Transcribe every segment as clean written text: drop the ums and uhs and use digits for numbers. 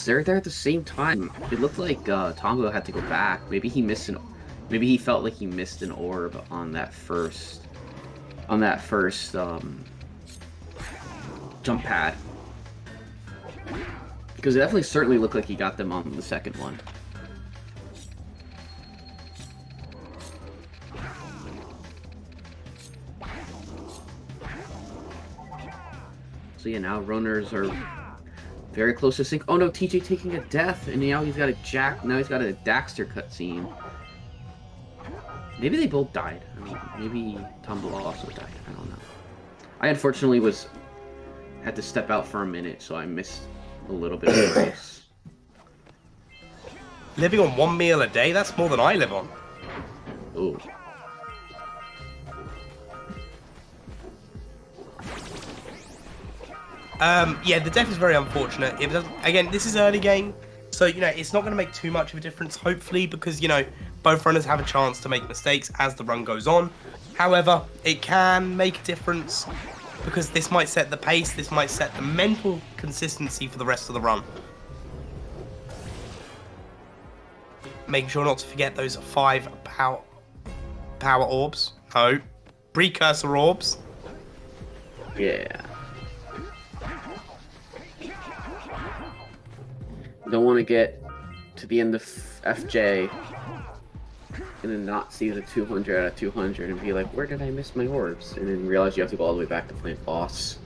They're there at the same time. It looked like Tombo had to go back. Maybe he missed an. Maybe he felt like he missed an orb on that first. Jump pad. Because it definitely certainly looked like he got them on the second one. So yeah, now runners are very close to sync. Oh no, TJ taking a death, and now he's got a Jak. Now he's got a Daxter cutscene. Maybe they both died. I mean, maybe Tombo also died. I don't know. I unfortunately had to step out for a minute, so I missed a little bit of the race. Living on 1 meal a day? That's more than I live on. Ooh. Yeah, the death is very unfortunate. It doesn't, again, this is early game, so, you know, it's not going to make too much of a difference, hopefully, because, you know, both runners have a chance to make mistakes as the run goes on. However, it can make a difference, because this might set the pace, this might set the mental consistency for the rest of the run. Making sure not to forget those 5 power orbs. No, precursor orbs. Yeah. Don't want to get to the end of FJ and then not see the 200 out of 200 and be like, where did I miss my orbs? And then realize you have to go all the way back to plant boss.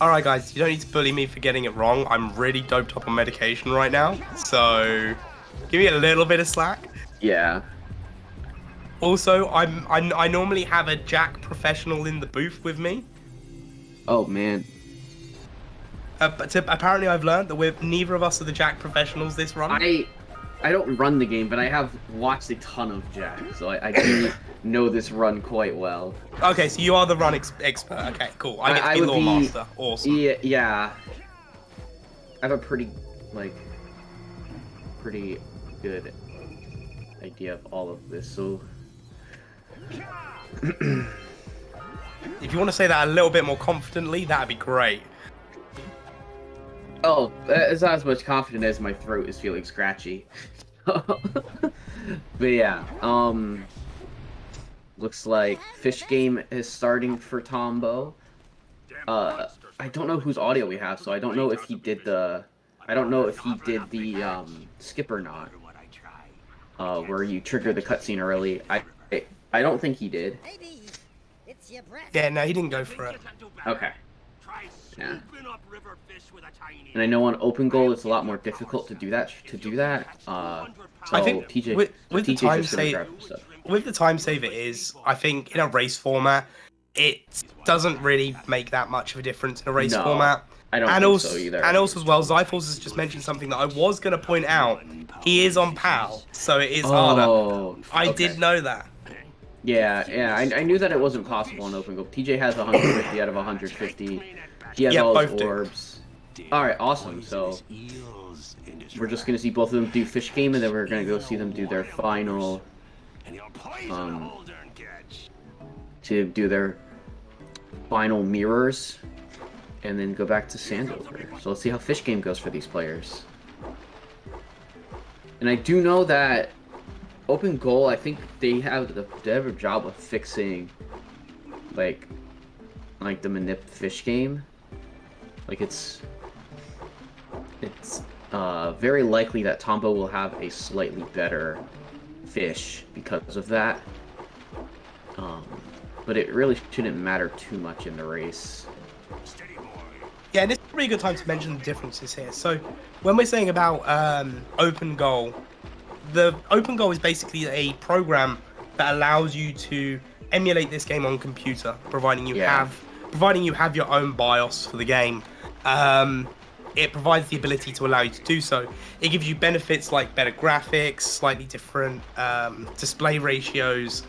Alright guys, you don't need to bully me for getting it wrong. I'm really doped up on medication right now, so give me a little bit of slack. Yeah. Also, I normally have a Jak professional in the booth with me. Oh man. But apparently I've learned that neither of us are the Jak professionals this run. I don't run the game, but I have watched a ton of Jak, so I do know this run quite well. Okay, so you are the run expert. Okay, cool. I get to be Lore Master. Awesome. Yeah. I have a pretty good idea of all of this, so... If you want to say that a little bit more confidently, that'd be great. Oh, it's not as much confident as my throat is feeling scratchy. But yeah, looks like Fish Game is starting for Tombo. I don't know whose audio we have, so I don't know if he did the skip or not. Where you trigger the cutscene early. I don't think he did. Yeah, no, he didn't go for it. Okay. Yeah. And I know on open goal it's a lot more difficult to do that. So I think TJ, with the time save, with the time save it is. I think in a race format, it doesn't really make that much of a difference in a race format. I don't think so either. And also as well, Zyphals has just mentioned something that I was going to point out. He is on PAL, so it is harder. I did know that. Yeah, I knew that it wasn't possible on open goal. TJ has 150 out of 150. He has all his orbs. Alright, awesome. So we're just gonna see both of them do Fish Game, and then we're gonna go see them do their final mirrors, and then go back to Sandover. So let's see how Fish Game goes for these players. And I do know that open goal, I think they have a job of fixing like the manip Fish Game. Like it's very likely that Tombo will have a slightly better fish because of that. But it really shouldn't matter too much in the race. Yeah, and it's a really good time to mention the differences here. So when we're saying about open goal, the open goal is basically a program that allows you to emulate this game on computer, providing you have your own BIOS for the game. It provides the ability to allow you to do so. It gives you benefits like better graphics, slightly different display ratios,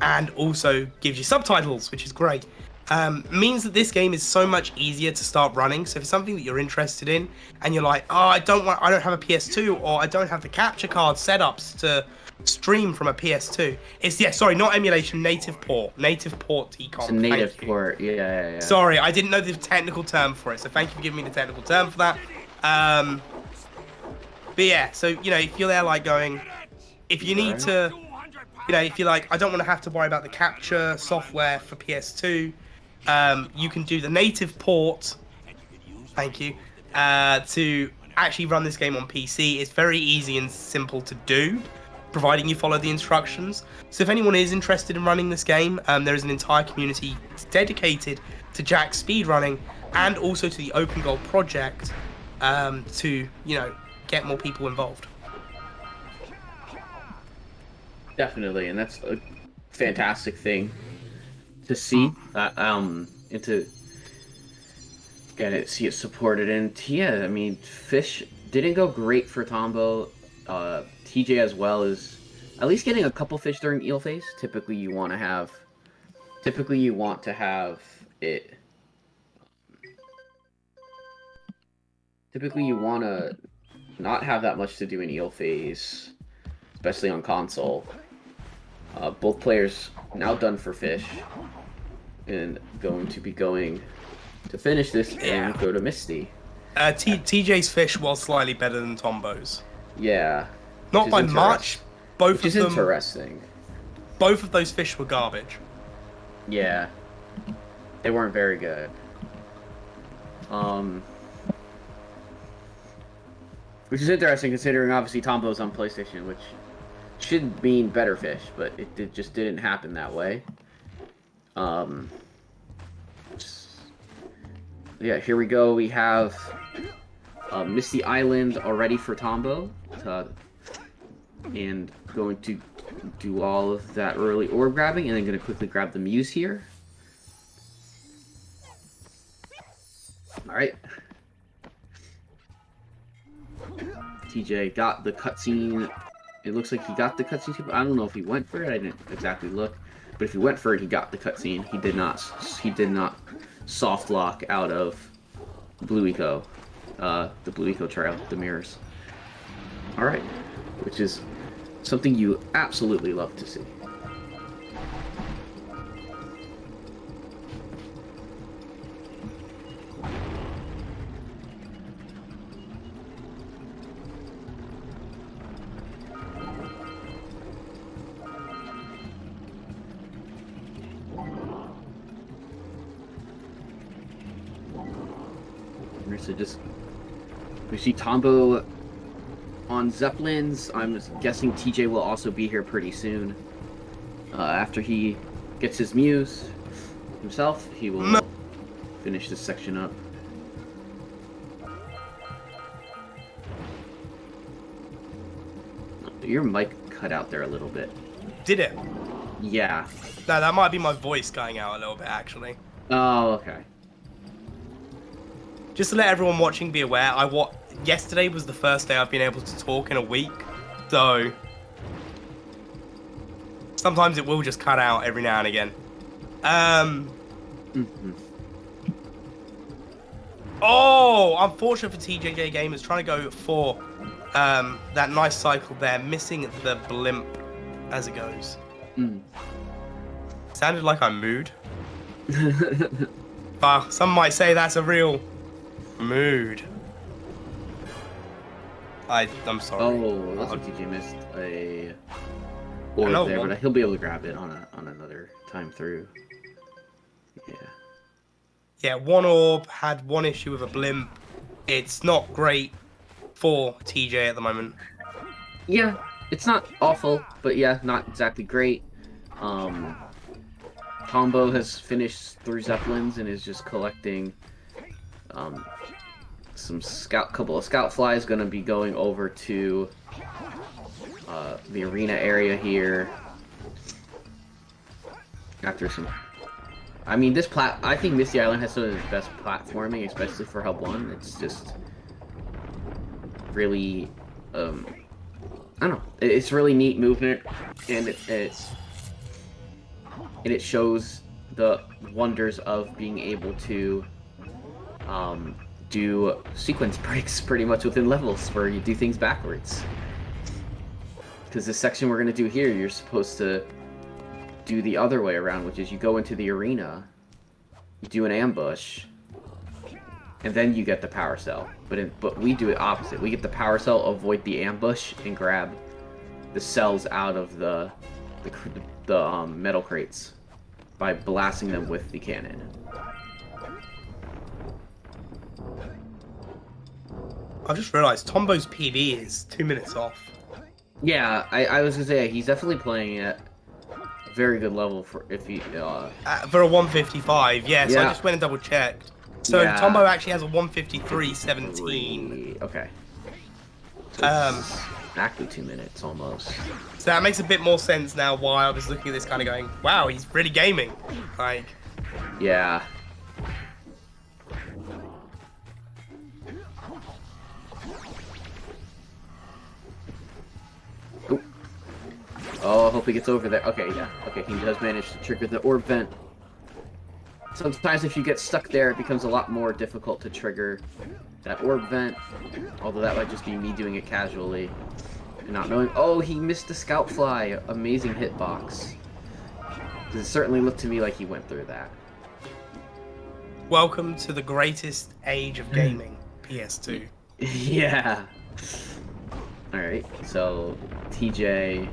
and also gives you subtitles, which is great. Means that this game is so much easier to start running. So if it's something that you're interested in, and you're like, oh, I don't have a PS2, or I don't have the capture card setups stream from a PS2. It's sorry, not emulation, native port TCOM. It's a native port. Yeah. Sorry, I didn't know the technical term for it, so thank you for giving me the technical term for that. But yeah, so if you're there like going, if you need to, if you're like, I don't want to have to worry about the capture software for PS2, you can do the native port. Thank you. To actually run this game on PC, it's very easy and simple to do, providing you follow the instructions. So if anyone is interested in running this game, there is an entire community dedicated to Jak speedrunning and also to the Open Goal project to, get more people involved. Definitely, and that's a fantastic thing to see. And to see it supported. And yeah, I mean, Fish didn't go great for Tombo. TJ as well is at least getting a couple fish during eel phase. Typically you want to have it. Typically you want to not have that much to do in eel phase, especially on console. Both players now done for fish, and going to be going to finish this and go to Misty. TJ's fish was slightly better than Tombo's. Yeah. Not by much. Both of them. Interesting. Both of those fish were garbage. Yeah. They weren't very good. Which is interesting considering obviously Tombo's on PlayStation, which should mean better fish, but it just didn't happen that way. Yeah, here we go. We have Misty Island already for Tombo. And going to do all of that early orb grabbing, and then going to quickly grab the Muse here. Alright. TJ got the cutscene. It looks like he got the cutscene, but I don't know if he went for it. I didn't exactly look. But if he went for it, he got the cutscene. He did not soft lock out of Blue Eco. The Blue Eco trail, the mirrors. Alright. Which is something you absolutely love to see. So we see Tombo on Zeppelins. I'm guessing TJ will also be here pretty soon. After he gets his Muse himself, he will finish this section up. Your mic cut out there a little bit. Did it? Yeah. No, that might be my voice going out a little bit, actually. Oh, okay. Just to let everyone watching be aware, yesterday was the first day I've been able to talk in a week, so sometimes it will just cut out every now and again. Oh, unfortunate for TJJGamers, trying to go for that nice cycle there, missing the blimp as it goes. Sounded like I mooed. Some might say that's a real mood. I'm sorry. Oh, that's what TJ missed a orb there, but he'll be able to grab it on another time through. Yeah. Yeah, one orb had one issue with a blimp. It's not great for TJ at the moment. Yeah, it's not awful, but yeah, not exactly great. Tombo has finished 3 Zeppelins and is just collecting couple of scout flies. Gonna be going over to the arena area here after some. I mean, I think Misty Island has some of the best platforming, especially for Hub 1. It's just really, I don't know. It's really neat movement, and it shows the wonders of being able to do sequence breaks pretty much within levels where you do things backwards. Because this section we're gonna do here, you're supposed to do the other way around, which is you go into the arena, you do an ambush, and then you get the power cell. But we do it opposite. We get the power cell, avoid the ambush, and grab the cells out of the metal crates by blasting them with the cannon. I just realized Tombo's PB is 2 minutes off. Yeah, I was gonna say he's definitely playing at a very good level for if he for a 155. Yeah, so I just went and double checked. So yeah. Tombo actually has a 153.17. Okay. So exactly 2 minutes almost. So that makes a bit more sense now why I was looking at this kind of going, wow, he's really gaming. Like. Yeah. Ooh. Oh, I hope he gets over there. Okay, yeah. Okay, he does manage to trigger the orb vent. Sometimes if you get stuck there, it becomes a lot more difficult to trigger that orb vent. Although that might just be me doing it casually. And not knowing. Oh, he missed the scout fly. Amazing hitbox. It certainly looked to me like he went through that. Welcome to the greatest age of gaming, PS2. Yeah. Alright, so TJ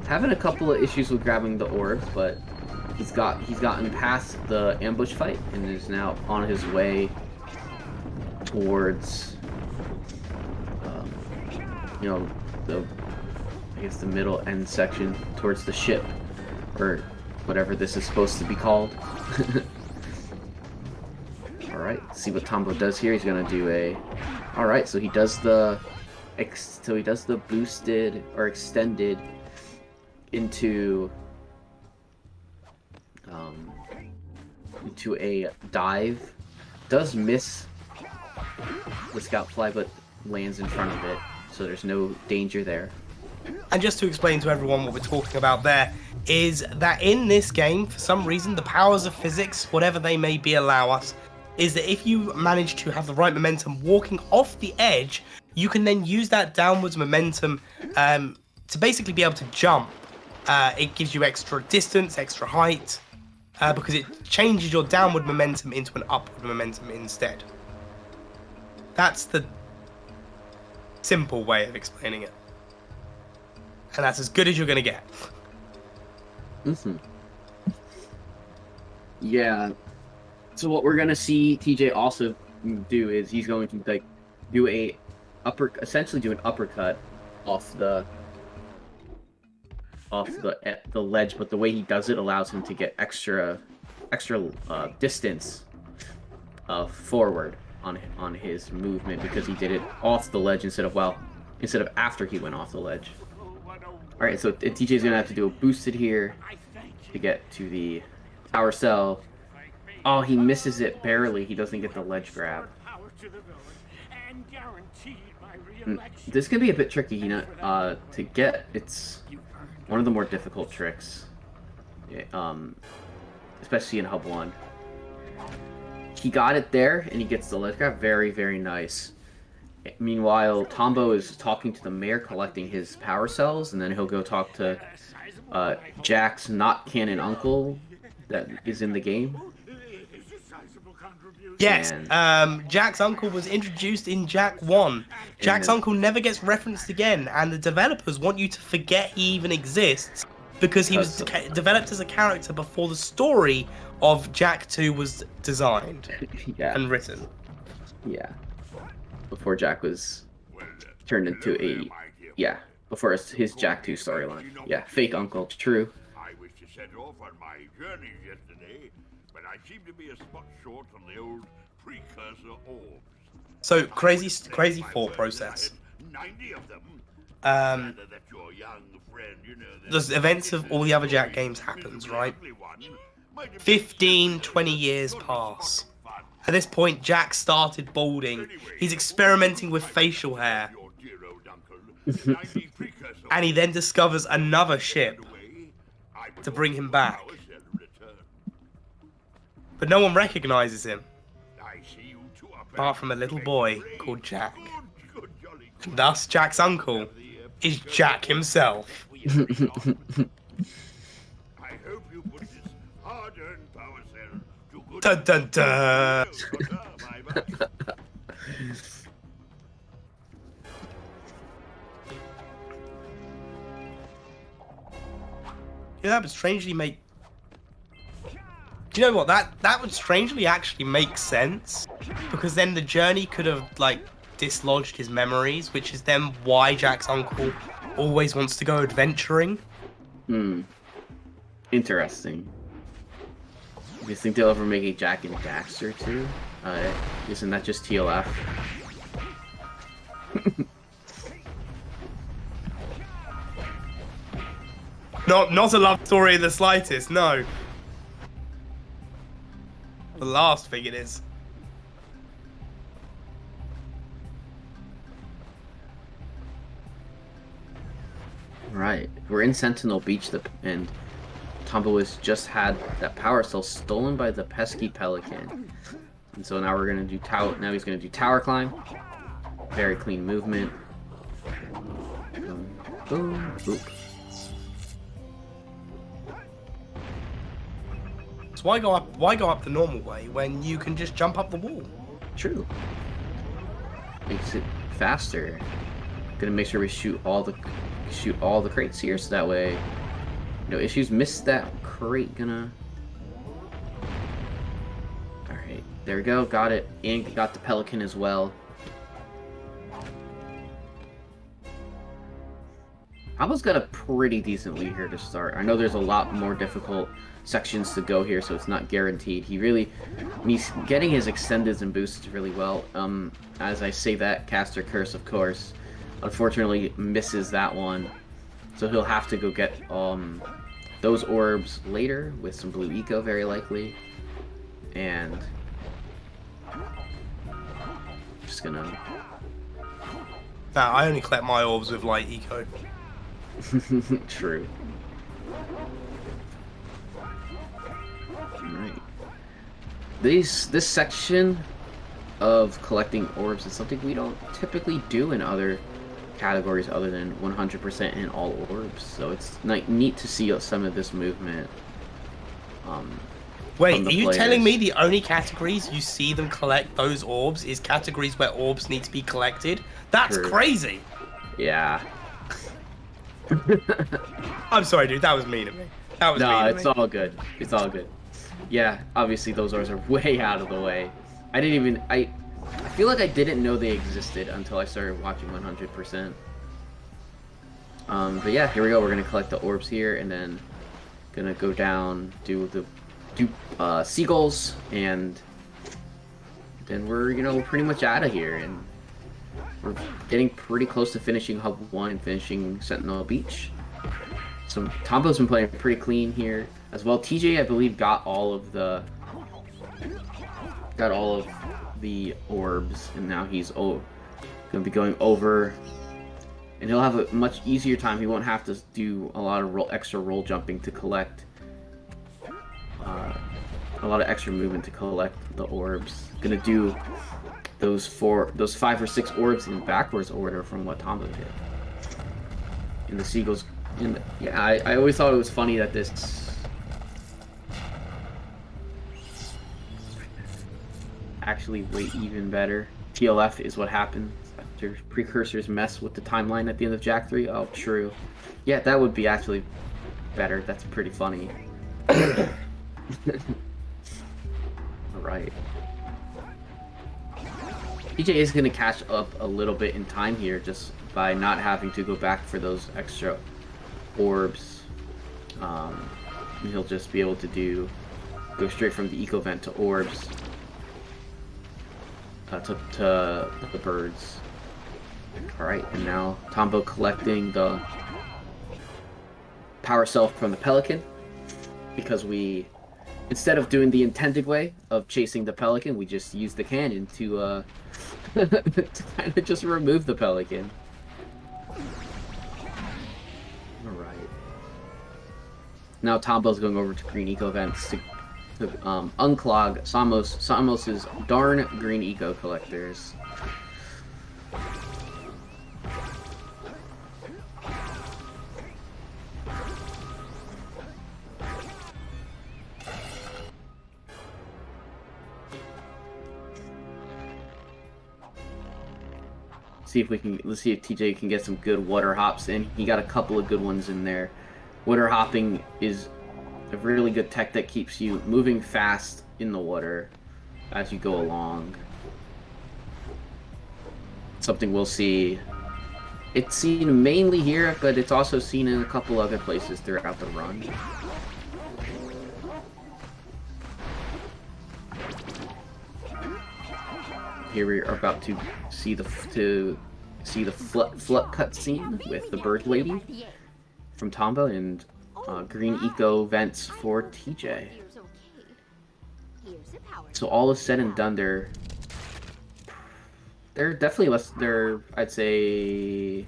having a couple of issues with grabbing the orbs, but he's gotten past the ambush fight and is now on his way towards you know, I guess the middle end section, towards the ship, or whatever this is supposed to be called. Alright, see what Tombo does here. He's gonna do a... Alright, so he does the... boosted, or extended into a dive. Does miss the scout fly, but lands in front of it, so there's no danger there. And just to explain to everyone what we're talking about there, is that in this game, for some reason, the powers of physics, whatever they may be, allow us, is that if you manage to have the right momentum walking off the edge, you can then use that downwards momentum to basically be able to jump. It gives you extra distance, extra height, because it changes your downward momentum into an upward momentum instead. That's the simple way of explaining it. And that's as good as you're going to get. Mm-hmm. Yeah. So what we're going to see TJ also do is he's going to like do essentially do an uppercut off the ledge, but the way he does it allows him to get extra distance forward on his movement, because he did it off the ledge instead of after he went off the ledge. All right, so TJ's gonna have to do a boosted here to get to the power cell. Oh, he misses it barely. He doesn't get the ledge grab. This can be a bit tricky, you know, to get. It's one of the more difficult tricks, especially in Hub 1. He got it there, and he gets the ledge grab. Very, very nice. Meanwhile, Tombo is talking to the mayor, collecting his power cells, and then he'll go talk to Jack's not canon uncle that is in the game. Yes, Jack's uncle was introduced in Jak 1. Jack's uncle never gets referenced again, and the developers want you to forget he even exists, because he was developed as a character before the story of Jak 2 was designed and written. Yeah. Before Jak was turned into before his Jak 2 storyline. Yeah, fake uncle, true. I wish to set off on my journey yesterday, but I seem to be a spot short on the old precursor orbs. So crazy thought process. 90 of them. The events of all the other Jak games happens, right? 15, 20 years pass. At this point, Jak started balding. He's experimenting with facial hair. And he then discovers another ship to bring him back. But no one recognizes him, apart from a little boy called Jak. Thus, Jak's uncle is Jak himself. I hope you put this hard-earned power cell to good Dun dun dun. Yeah, that would strangely make. Do you know what? That would strangely actually make sense, because then the journey could have like dislodged his memories, which is then why Jak's uncle always wants to go adventuring. Interesting. Do you think they'll ever make a Jak and Daxter too? Isn't that just TLF? Not a love story in the slightest, no. The last thing it is. Right. We're in Sentinel Beach, and Tombo has just had that power cell stolen by the pesky pelican. And so now we're gonna do now he's gonna do tower climb. Very clean movement. Boom, boom, boop. So why go up the normal way when you can just jump up the wall? True. Makes it faster. Gonna make sure we shoot all the crates here, so that way no issues. Missed that crate. Gonna. All right, there we go. Got it, and got the pelican as well. Tombo's got a pretty decent lead here to start. I know there's a lot more difficult sections to go here, so it's not guaranteed. He's getting his extendeds and boosts really well. As I say that, Caster Curse, of course, unfortunately misses that one, so he'll have to go get those orbs later with some blue eco, very likely. And just gonna. Nah, I only collect my orbs with light eco. True. Alright. This section of collecting orbs is something we don't typically do in other categories other than 100% in all orbs, so it's neat to see some of this movement. Wait, are you telling me the only categories you see them collect those orbs is categories where orbs need to be collected? That's True. crazy! Yeah. I'm sorry, dude, that was mean of me. That was mean of me. No, it's all good. It's all good. Yeah, obviously those orbs are way out of the way. I feel like I didn't know they existed until I started watching 100%. But yeah, here we go. We're gonna collect the orbs here, and then gonna go down, do seagulls, and then we're pretty much out of here, and we're getting pretty close to finishing Hub 1 and finishing Sentinel Beach. So Tombo's been playing pretty clean here as well. TJ, I believe, got all of the orbs, and now he's gonna be going over, and he'll have a much easier time. He won't have to do a lot of extra roll jumping to collect, a lot of extra movement to collect the orbs. Gonna do those 5 or 6 orbs in backwards order from what Tombo did. And the seagulls. Yeah, I always thought it was funny that this actually way even better. TLF is what happens after precursors mess with the timeline at the end of Jak 3. Oh, true. Yeah, that would be actually better. That's pretty funny. Alright. TJ is going to catch up a little bit in time here just by not having to go back for those extra orbs. He'll just be able to go straight from the eco vent to orbs. To the birds. Alright, and now Tombo collecting the power cell from the pelican, because instead of doing the intended way of chasing the pelican, we just use the cannon to to kind of just remove the pelican. Alright. Now Tombo's going over to green eco vents to unclog Samos's darn green eco collectors. let's see if TJ can get some good water hops in. He got a couple of good ones in there. Water hopping is a really good tech that keeps you moving fast in the water as you go along. Something we'll see. It's seen mainly here, but it's also seen in a couple other places throughout the run. Here we are about to see the flut cutscene with the bird lady from Tombo and green eco vents for TJ. So all is said and done, they're definitely less. I'd say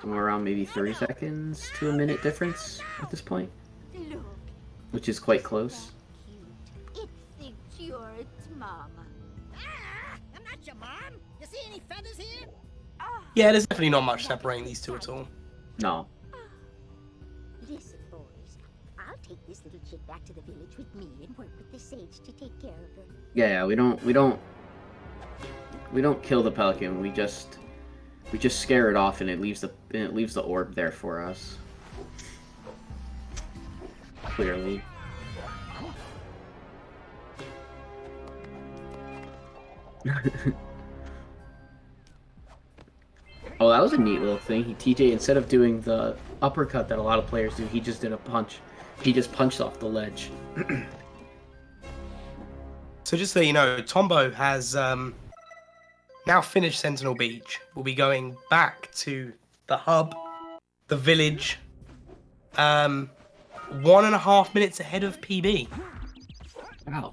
somewhere around maybe 30 seconds to a minute difference at this point, which is quite close. Yeah, there's definitely not much separating these two at all. No. Listen, boys. I'll take this little chick back to the village with me and work with the sage to take care of her. Yeah, we don't kill the pelican. We just scare it off, and it leaves the orb there for us. Clearly. Oh, that was a neat little thing. TJ, instead of doing the uppercut that a lot of players do, he just did a punch. He just punched off the ledge. So just so you know, Tombo has now finished Sentinel Beach. We'll be going back to the hub, the village, 1.5 minutes ahead of PB. Wow.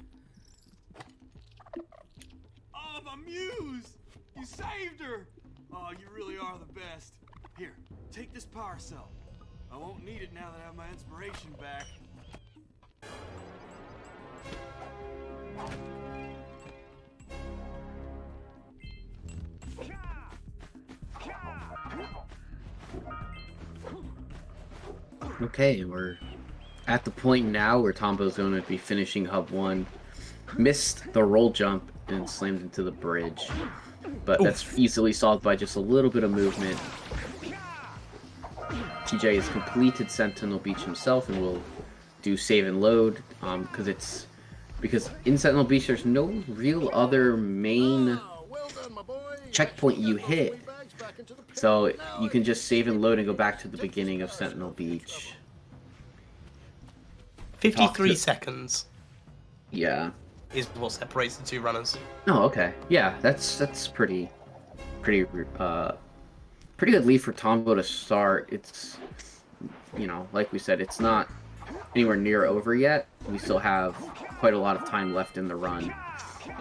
Oh, my muse! You saved her! Oh, you really are the best. Here, take this power cell. I won't need it now that I have my inspiration back. Okay, we're at the point now where Tombo's going to be finishing Hub 1. Missed the roll jump and slammed into the bridge. But that's easily solved by just a little bit of movement. TJ has completed Sentinel Beach himself and will do save and load because in Sentinel Beach there's no real other main checkpoint you hit. So you can just save and load and go back to the beginning of Sentinel Beach. 53 seconds. Yeah. Is what separates the two runners. Oh, okay. Yeah, that's pretty good lead for Tombo to start. It's, like we said, it's not anywhere near over yet. We still have quite a lot of time left in the run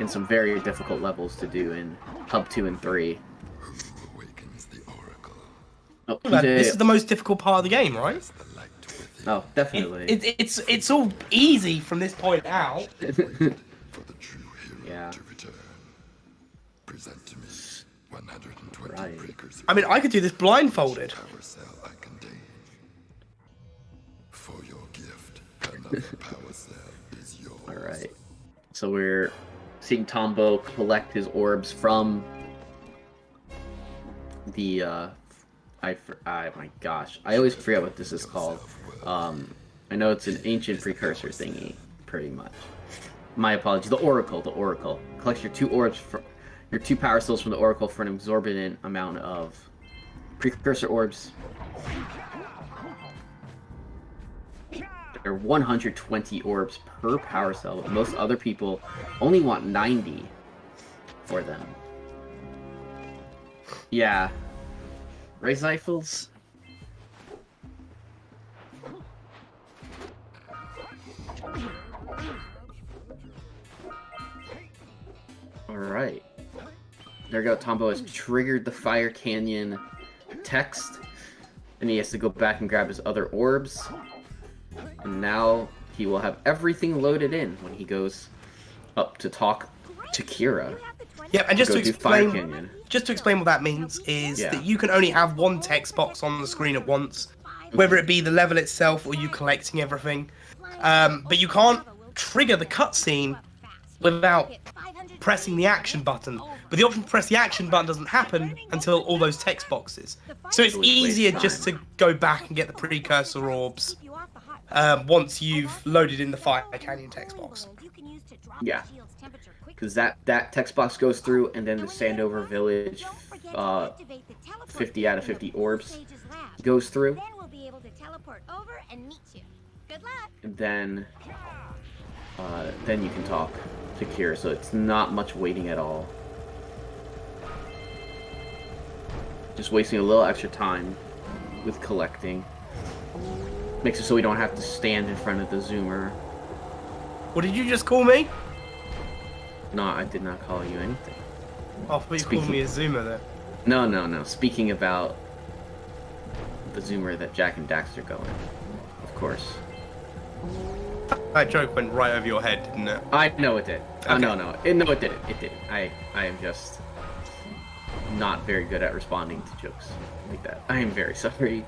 and some very difficult levels to do in Hub 2 and 3. Oh, this is the most difficult part of the game, right? Oh, definitely. It's all easy from this point out. Yeah. Right. I mean, I could do this blindfolded. Alright. So we're seeing Tombo collect his orbs from the my gosh. I always forget what this is called. I know it's an ancient precursor thingy, pretty much. My apologies. The Oracle. Collect your 2 orbs your 2 power cells from the Oracle for an exorbitant amount of precursor orbs. There are 120 orbs per power cell, but most other people only want 90 for them. Yeah. Right, Zyphals? Alright. There we go. Tombo has triggered the Fire Canyon text. And he has to go back and grab his other orbs. And now he will have everything loaded in when he goes up to talk to Kira. Yep, and just to explain what that means is that you can only have one text box on the screen at once, whether it be the level itself or you collecting everything. But you can't trigger the cutscene without pressing the action button. But the option to press the action button doesn't happen until all those text boxes. So it's easier just to go back and get the precursor orbs once you've loaded in the Fire Canyon text box. Yeah, because that text box goes through, and then the Sandover Village 50 out of 50 orbs goes through. And then you can talk to Kira, so it's not much waiting at all. Just wasting a little extra time with collecting. Makes it so we don't have to stand in front of the zoomer. What did you just call me? No, I did not call you anything. Oh, I thought you called me a zoomer there. No. Speaking about the zoomer that Jak and Daxter go in, of course. That joke went right over your head, didn't it? I know it did. Okay. No, it didn't. It didn't. I am just not very good at responding to jokes like that. I am very sorry.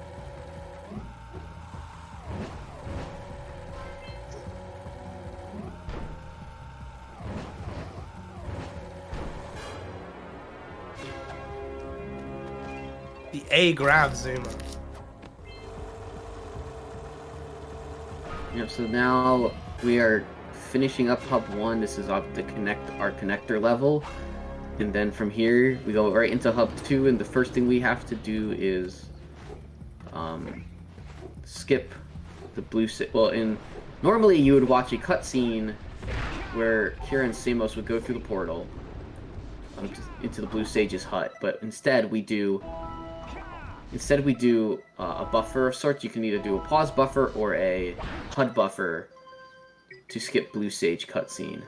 The A-Grav zoomer. Yep, so now we are finishing up Hub 1. This is our connector level. And then from here, we go right into Hub 2, and the first thing we have to do is skip the blue... normally you would watch a cutscene where Kira and Samos would go through the portal into the Blue Sage's hut, but instead we do a buffer of sorts. You can either do a pause buffer or a HUD buffer to skip Blue Sage cutscene.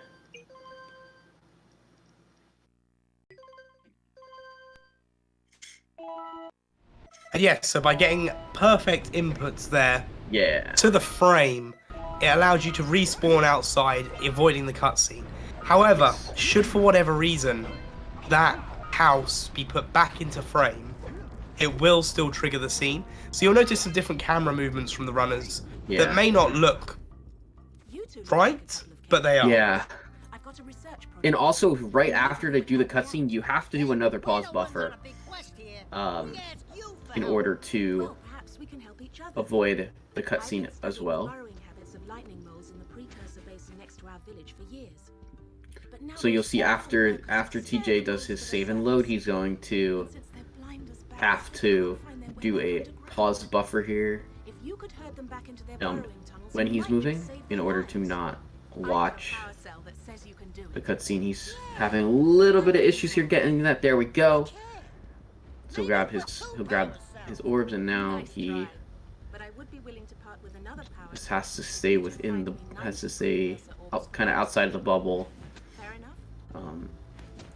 And yes, so by getting perfect inputs there Yeah. to the frame, it allows you to respawn outside, avoiding the cutscene. However, should for whatever reason that house be put back into frame, it will still trigger the scene. So you'll notice some different camera movements from the runners that may not look right, but they are. Yeah. And also, right after they do the cutscene, you have to do another pause buffer in order to avoid the cutscene as well. So you'll see after TJ does his save and load, he's going to have to do a pause buffer here when he's moving in order to not watch the cutscene. He's having a little bit of issues here getting that. There we go. So he'll grab his orbs, and now he just has to stay kind of outside of the bubble.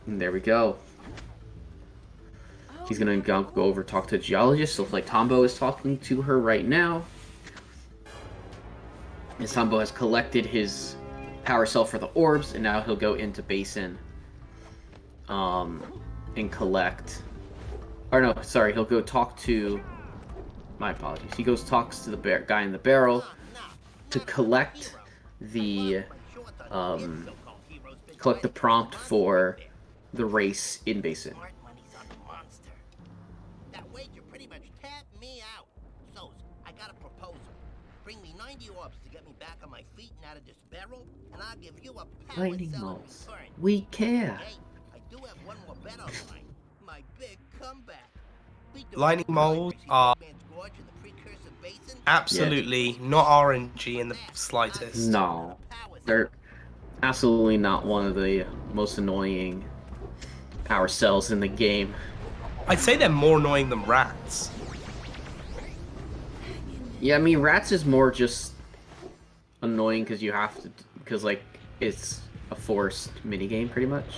And there we go. He's gonna go over talk to a geologist. Looks like Tombo is talking to her right now. As Tombo has collected his power cell for the orbs, and now he'll go into Basin and collect. Or no, sorry, he'll go talk to. My apologies. He talks to the guy in the barrel to collect the prompt for the race in Basin. That wager pretty much tapped me out. So, I got a proposal. Bring me 90 orbs to get me back on my feet and out of this barrel, and I'll give you a power Lightning cell in bolts. return. We care. Hey, I do have one more bet on the line. My big comeback. Lightning moles are absolutely not RNG in the slightest. No, they're absolutely not one of the most annoying power cells in the game. I'd say they're more annoying than rats. Yeah, I mean, rats is more just annoying because you have to, because like it's a forced minigame pretty much.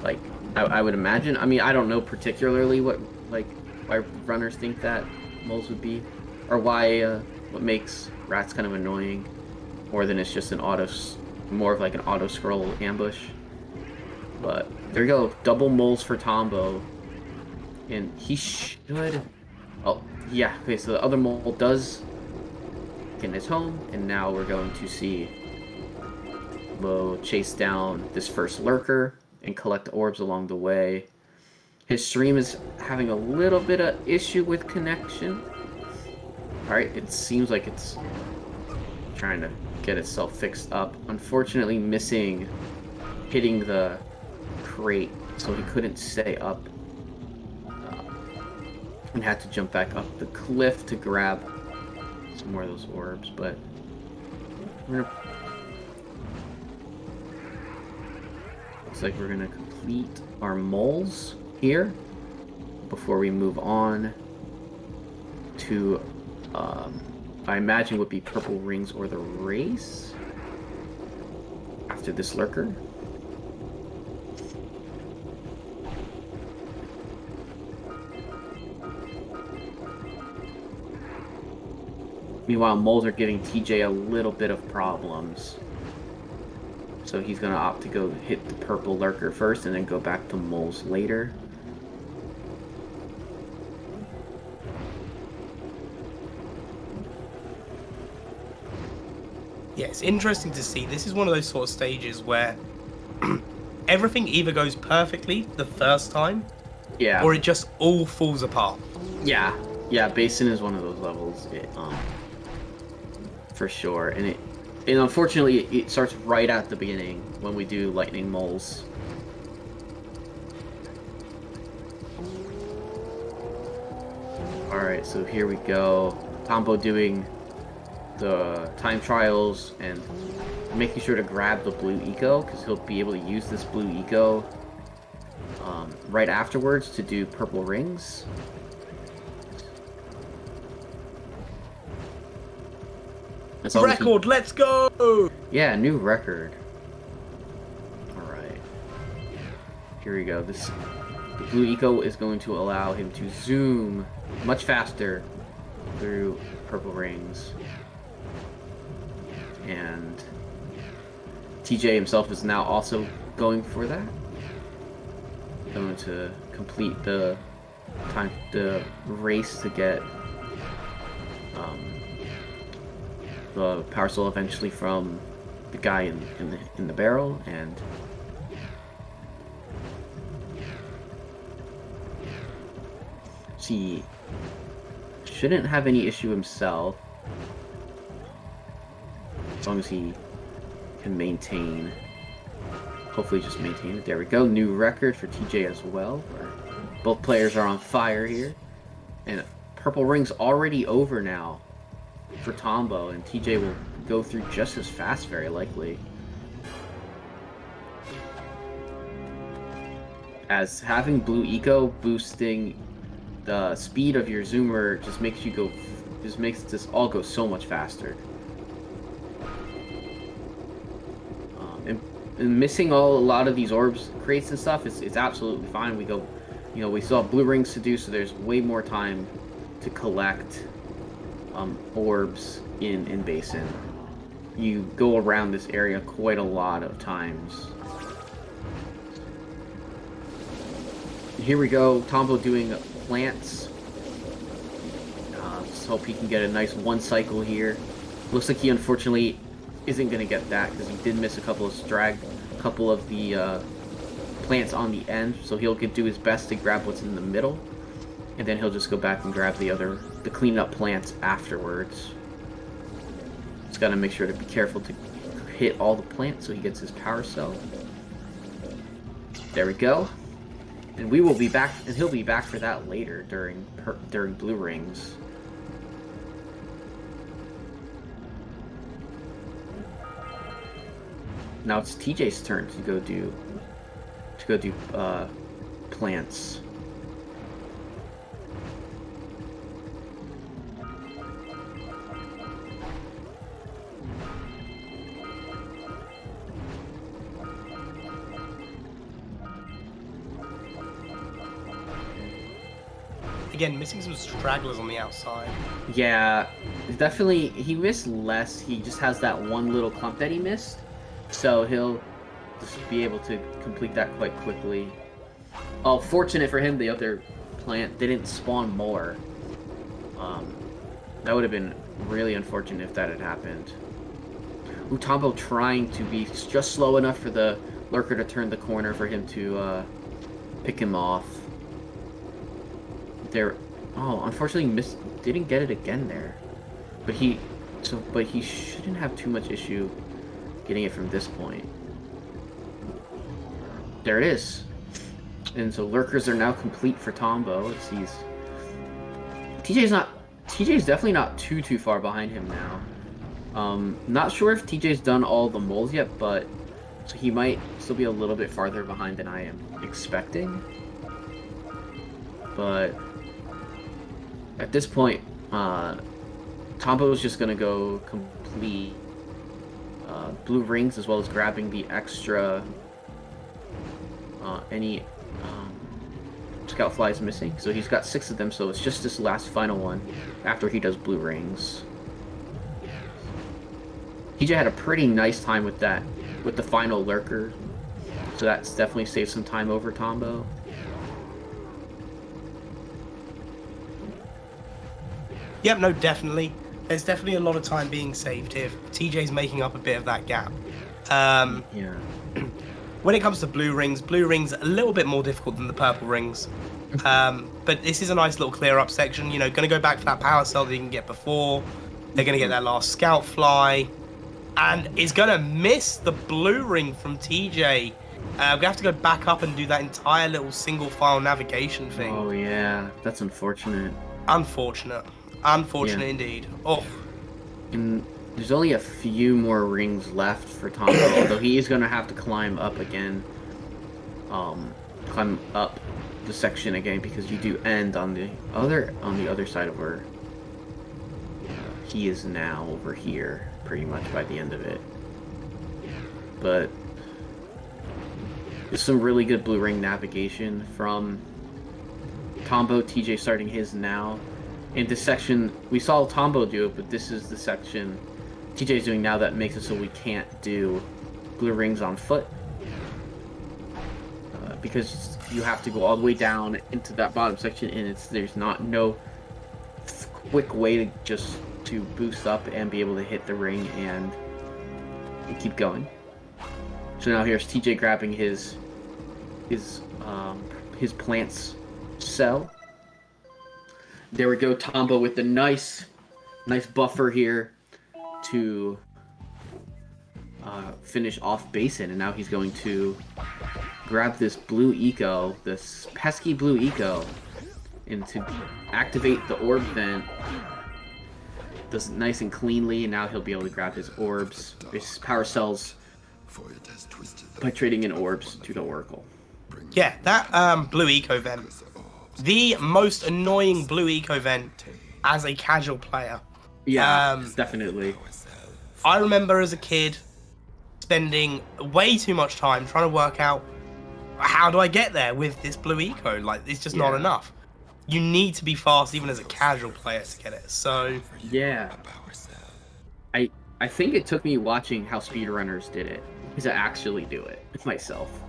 Like I would imagine. I mean, I don't know particularly why runners think that moles would be, or why what makes rats kind of annoying, more than it's just more of like an auto scroll ambush. But there you go, double moles for Tombo, and he should. Oh yeah, okay. So the other mole does get in his home, and now we're going to see Tombo chase down this first lurker and collect orbs along the way. His stream is having a little bit of issue with connection. Alright, it seems like it's trying to get itself fixed up. Unfortunately missing hitting the crate, so he couldn't stay up. And had to jump back up the cliff to grab some more of those orbs, but we're gonna... Looks like we're gonna complete our moles here before we move on to I imagine would be purple rings or the race after this lurker. Meanwhile, moles are giving TJ a little bit of problems. So he's going to opt to go hit the purple lurker first and then go back to moles later. Yeah, it's interesting to see. This is one of those sort of stages where everything either goes perfectly the first time, yeah, or it just all falls apart. Yeah, yeah, Basin is one of those levels. For sure, and unfortunately it starts right at the beginning when we do lightning moles. Alright, so here we go. Tombo doing the time trials and making sure to grab the blue eco, because he'll be able to use this blue eco right afterwards to do purple rings. Record, let's go! Yeah, new record. Alright. Here we go. The blue eco is going to allow him to zoom much faster through purple rings. And TJ himself is now also going for that. Going to complete the race to get the power soul eventually from the guy in the barrel, and he shouldn't have any issue himself as long as he can maintain. Hopefully just maintain it. There we go. New record for TJ as well. Both players are on fire here, and purple ring's already over now for Tombo, and TJ will go through just as fast, very likely. As having blue eco boosting the speed of your zoomer just makes this all go so much faster. And missing a lot of these orbs crates and stuff it's absolutely fine. We still have blue rings to do, so there's way more time to collect orbs in Basin. You go around this area quite a lot of times. Here we go, Tombo doing plants. Just hope he can get a nice one cycle here. Looks like he unfortunately isn't going to get that because he did miss a couple of the plants on the end, so he'll do his best to grab what's in the middle, and then he'll just go back and grab the clean up plants afterwards. Just gotta make sure to be careful to hit all the plants so he gets his power cell. There we go. And we will be back, and he'll be back for that later during blue rings. Now it's TJ's turn to go do plants. Again, missing some stragglers on the outside. Yeah, definitely. He missed less. He just has that one little clump that he missed. So he'll just be able to complete that quite quickly. Oh, fortunate for him, the other plant didn't spawn more. That would have been really unfortunate if that had happened. Tombo trying to be just slow enough for the lurker to turn the corner for him to pick him off. There, oh, unfortunately didn't get it again there, but he shouldn't have too much issue getting it from this point. There it is, and so lurkers are now complete for Tombo. It sees TJ's definitely not too far behind him now. Not sure if TJ's done all the moles yet, but so he might still be a little bit farther behind than I am expecting. But at this point, Tombo is just gonna go complete blue rings as well as grabbing the extra any scout flies missing. So he's got 6 of them, so it's just this last final one after he does blue rings. TJ had a pretty nice time with that, with the final lurker, so that's definitely saved some time over Tombo. Yep, no, definitely. There's definitely a lot of time being saved here. TJ's making up a bit of that gap. Yeah. When it comes to blue rings are a little bit more difficult than the purple rings. But this is a nice little clear up section. You know, going to go back for that power cell that you can get before. They're going to get that last scout fly. And it's going to miss the blue ring from TJ. We have to go back up and do that entire little single file navigation thing. Oh yeah, that's unfortunate. Unfortunate indeed. Oh. And there's only a few more rings left for Tombo, although he is going to have to climb up again. Climb up the section again, because you do end on the other side of where he is now over here, pretty much by the end of it. But there's some really good blue ring navigation from Tombo. TJ starting his now. In this section, we saw Tombo do it, but this is the section TJ's doing now that makes it so we can't do blue rings on foot. Because you have to go all the way down into that bottom section, and there's no quick way to boost up and be able to hit the ring and keep going. So now here's TJ grabbing his plant's cell. There we go, Tombo with the nice buffer here to finish off Basin, and now he's going to grab this blue eco, this pesky blue eco, and to activate the orb vent. Does it nice and cleanly, and now he'll be able to grab his orbs, his power cells, by trading in orbs to the Oracle. Yeah, that blue eco vent. The most annoying blue eco vent as a casual player. Yeah, definitely. I remember as a kid spending way too much time trying to work out how do I get there with this blue eco. Like, it's just not enough. You need to be fast even as a casual player to get it. So yeah, I think it took me watching how speedrunners did it to actually do it myself.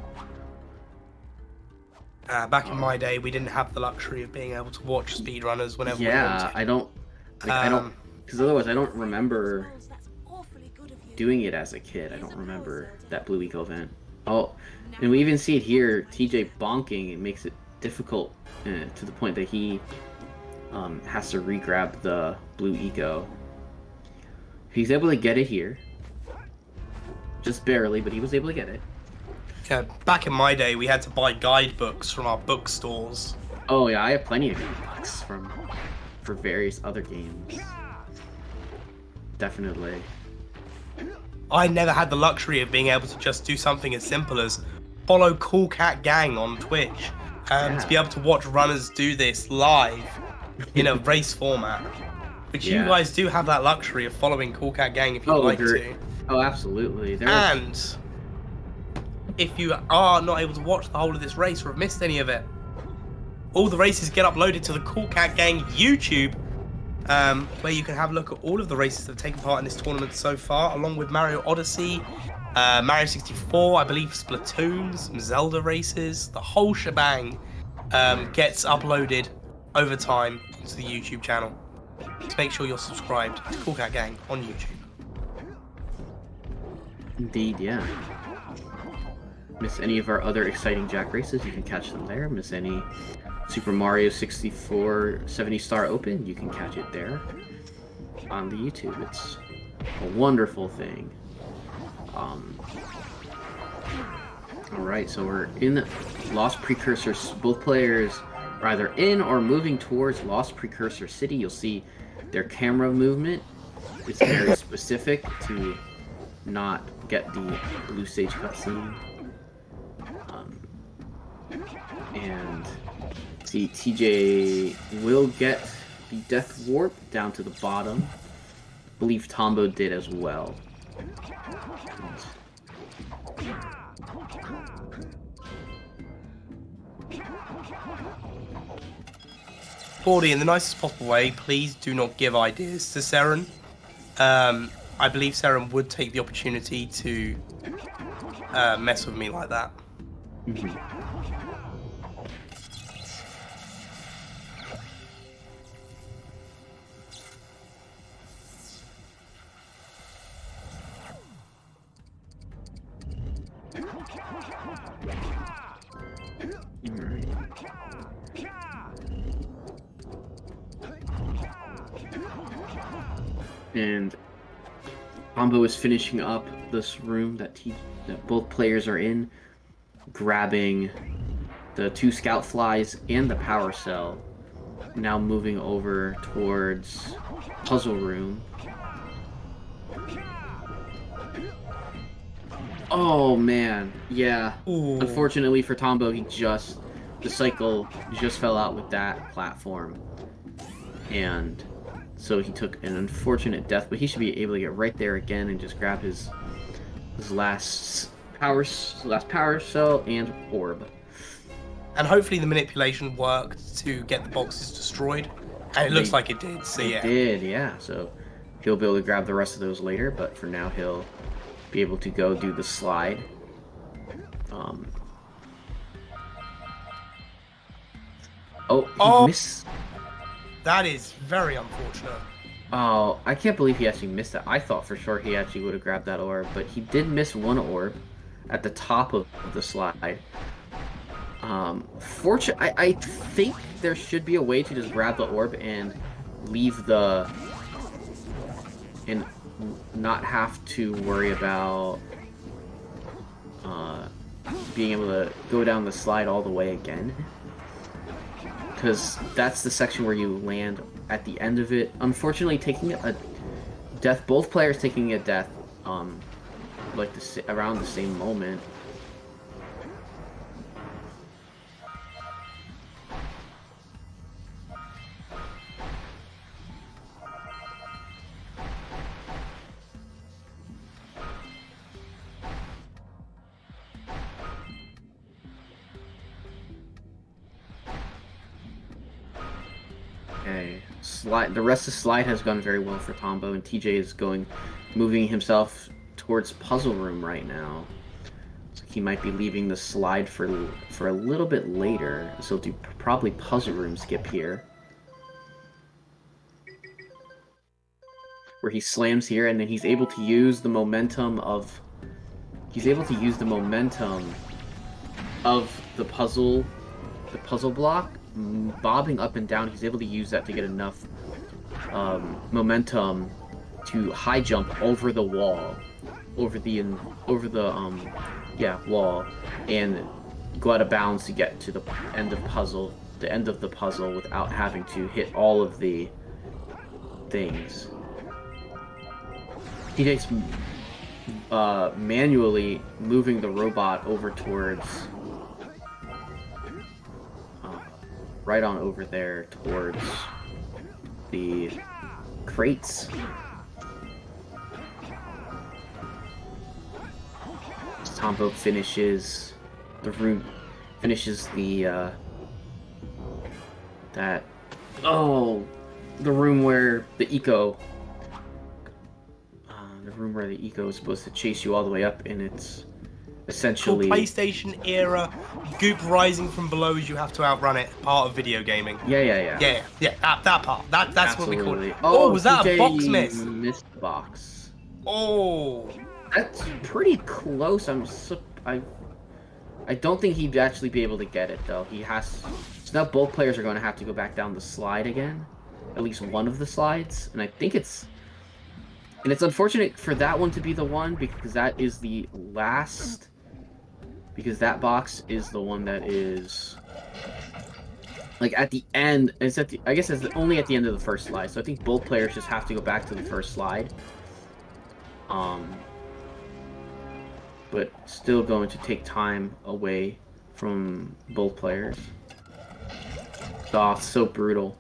Back in my day, we didn't have the luxury of being able to watch speedrunners whenever we wanted. Yeah, I don't, because otherwise I don't remember doing it as a kid. I don't remember that blue eco event. Oh, and we even see it here, TJ bonking. It makes it difficult to the point that he has to re-grab the blue eco. He's able to get it here. Just barely, but he was able to get it. Yeah, back in my day, we had to buy guidebooks from our bookstores. Oh yeah, I have plenty of guidebooks for various other games. Definitely. I never had the luxury of being able to just do something as simple as follow Cool Cat Gang on Twitch. To be able to watch runners do this live in a race format. Which you guys do have that luxury of following Cool Cat Gang if you'd like to. Oh, absolutely. And if you are not able to watch the whole of this race or have missed any of it, all the races get uploaded to the Cool Cat Gang YouTube, where you can have a look at all of the races that have taken part in this tournament so far, along with Mario Odyssey, Mario 64, I believe Splatoon, some Zelda races, the whole shebang gets uploaded over time to the YouTube channel. So make sure you're subscribed to Cool Cat Gang on YouTube. Indeed, yeah. Miss any of our other exciting Jak races, you can catch them there. Miss any Super Mario 64 70-star Open, you can catch it there on the YouTube. It's a wonderful thing. Alright, so we're in Lost Precursor. Both players are either in or moving towards Lost Precursor City. You'll see their camera movement is very specific to not get the blue stage cutscene. And see, TJ will get the Death Warp down to the bottom. I believe Tombo did as well. Gordy, in the nicest possible way, please do not give ideas to Seren. I believe Seren would take the opportunity to mess with me like that. And Tombo is finishing up this room that both players are in, grabbing the 2 scout flies and the power cell. Now moving over towards puzzle room. Oh man, yeah. Ooh. Unfortunately for Tombo, the cycle just fell out with that platform. And so he took an unfortunate death, but he should be able to get right there again and just grab his last power cell and orb. And hopefully the manipulation worked to get the boxes destroyed. And it looks like it did, so yeah. It did, yeah. So he'll be able to grab the rest of those later, but for now he'll be able to go do the slide. He missed. That is very unfortunate. Oh, I can't believe he actually missed that. I thought for sure he actually would have grabbed that orb, but he did miss one orb at the top of the slide. I think there should be a way to just grab the orb and leave and not have to worry about being able to go down the slide all the way again. Because that's the section where you land at the end of it. Unfortunately, taking a death, both players taking a death, like around the same moment. Okay, the rest of the slide has gone very well for Tombo, and TJ is moving himself towards puzzle room right now. So he might be leaving the slide for a little bit later. So he'll do probably puzzle room skip here, where he slams here, and then he's able to use the momentum of the puzzle block. Bobbing up and down, he's able to use that to get enough momentum to high jump over the wall, over the wall, and go out of bounds to get to the end of the puzzle without having to hit all of the things. He takes manually moving the robot over towards right on over there towards the crates. Tombo finishes the room, the room where the eco is supposed to chase you all the way up, and it's essentially PlayStation era goop rising from below as you have to outrun it, part of video gaming. Yeah. That part. That's Absolutely. what we call it. Oh, Was that TJ a box miss? Missed the box. Oh, That's pretty close. I don't think he'd actually be able to get it though. He has. So now both players are going to have to go back down the slide again, at least one of the slides, and I think it's. And it's unfortunate for that one to be the one because that is the last. Because that box is the one that is. Like at the end, it's at the. I guess it's only at the end of the first slide. So I think both players just have to go back to the first slide. But still going to take time away from both players. Oh, it's so brutal.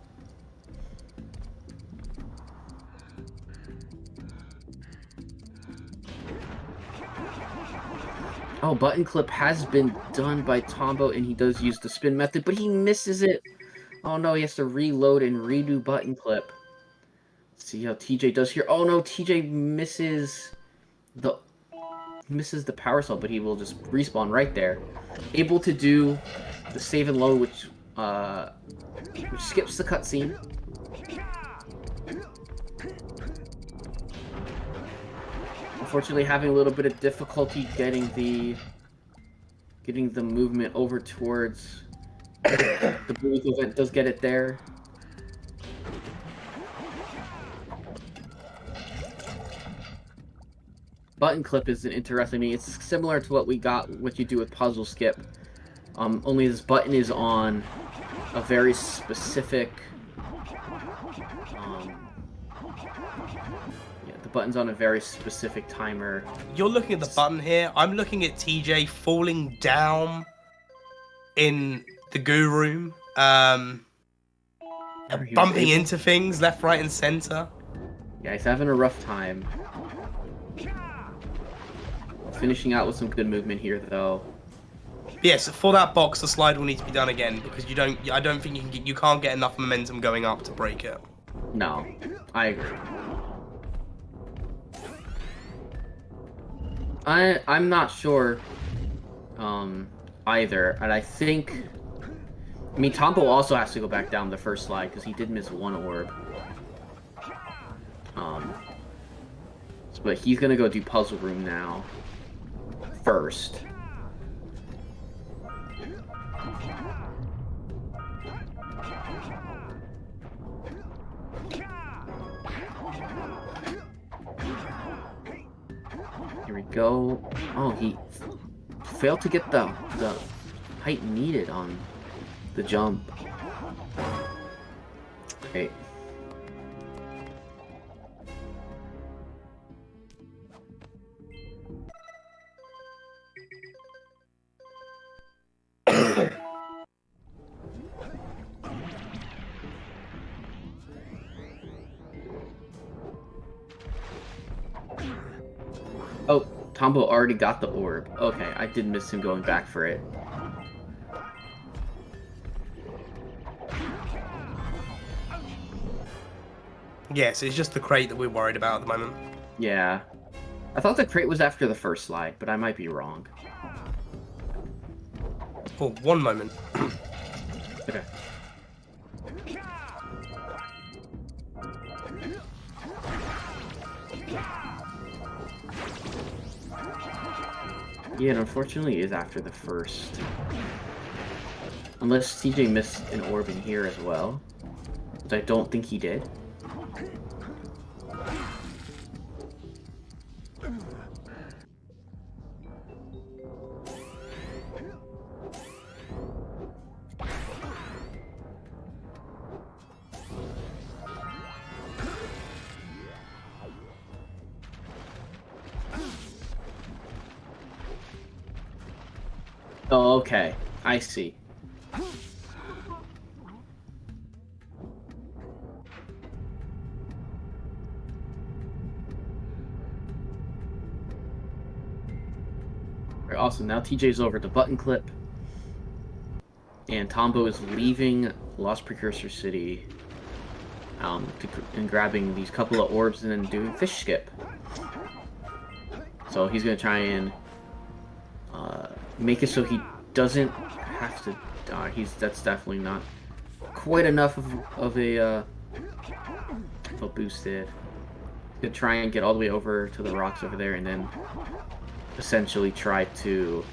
Oh, button clip has been done by Tombo, and he does use the spin method, but he misses it. Oh no, he has to reload and redo button clip. Let's see how TJ does here. Oh no, TJ misses the power cell, but he will just respawn right there. Able to do the save and load, which skips the cutscene. Unfortunately, having a little bit of difficulty getting the movement over towards the booth event. Does get it there. Button clip is an interesting. I mean, it's similar to what you do with puzzle skip. Only this button is on a very specific. The button's on a very specific timer. You're looking at the button here. I'm looking at TJ falling down in the goo room, bumping into things left, right, and center. Yeah, he's having a rough time. Finishing out with some good movement here, though. Yes, for that box, the slide will need to be done again because I don't think you can't get enough momentum going up to break it. No, I agree. I'm not sure, either, and I think. I mean, Tombo also has to go back down the first slide because he did miss one orb. But he's gonna go do puzzle room now. First. Here we go. Oh, he failed to get the height needed on the jump. Okay. Oh, Tombo already got the orb. Okay, I did miss him going back for it. Yes, it's just the crate that we're worried about at the moment. Yeah. I thought the crate was after the first slide, but I might be wrong. Oh, one moment. Okay. Yeah, it unfortunately is after the first. Unless TJ missed an orb in here as well. Which I don't think he did. Oh, okay. I see. Alright, awesome. Now TJ's over to button clip. And Tombo is leaving Lost Precursor City and grabbing these couple of orbs and then doing fish skip. So he's going to try and make it so he doesn't have to die. That's definitely not quite enough of a boosted. to try and get all the way over to the rocks over there, and then essentially try to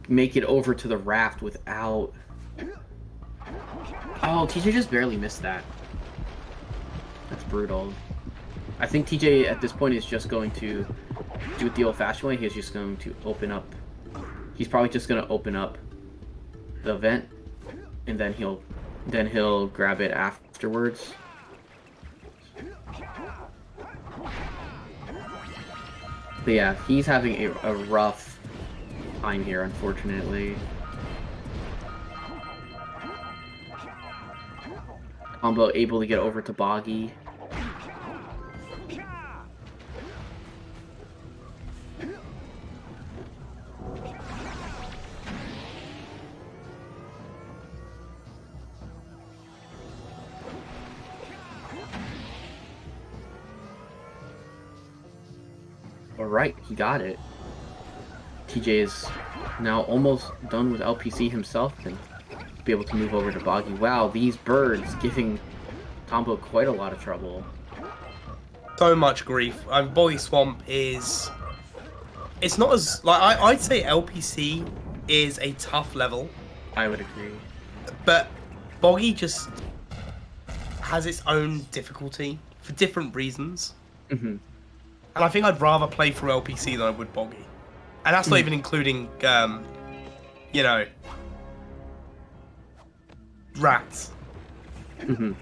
make it over to the raft without... Oh, TJ just barely missed that. That's brutal. I think TJ at this point is just going to do it the old-fashioned way. He's just going to open up. He's probably just going to open up the vent, and then he'll grab it afterwards. But yeah, he's having a rough time here, unfortunately. Tombo able to get over to Boggy. Alright, he got it. TJ is now almost done with LPC himself and be able to move over to Boggy. Wow, these birds giving Tombo quite a lot of trouble. So much grief. Boggy Swamp is... It's not as... Like, I'd say LPC is a tough level. I would agree. But Boggy just has its own difficulty for different reasons. Mm-hmm. And I think I'd rather play through LPC than I would Boggy. And that's not even including, you know, rats. Mm-hmm.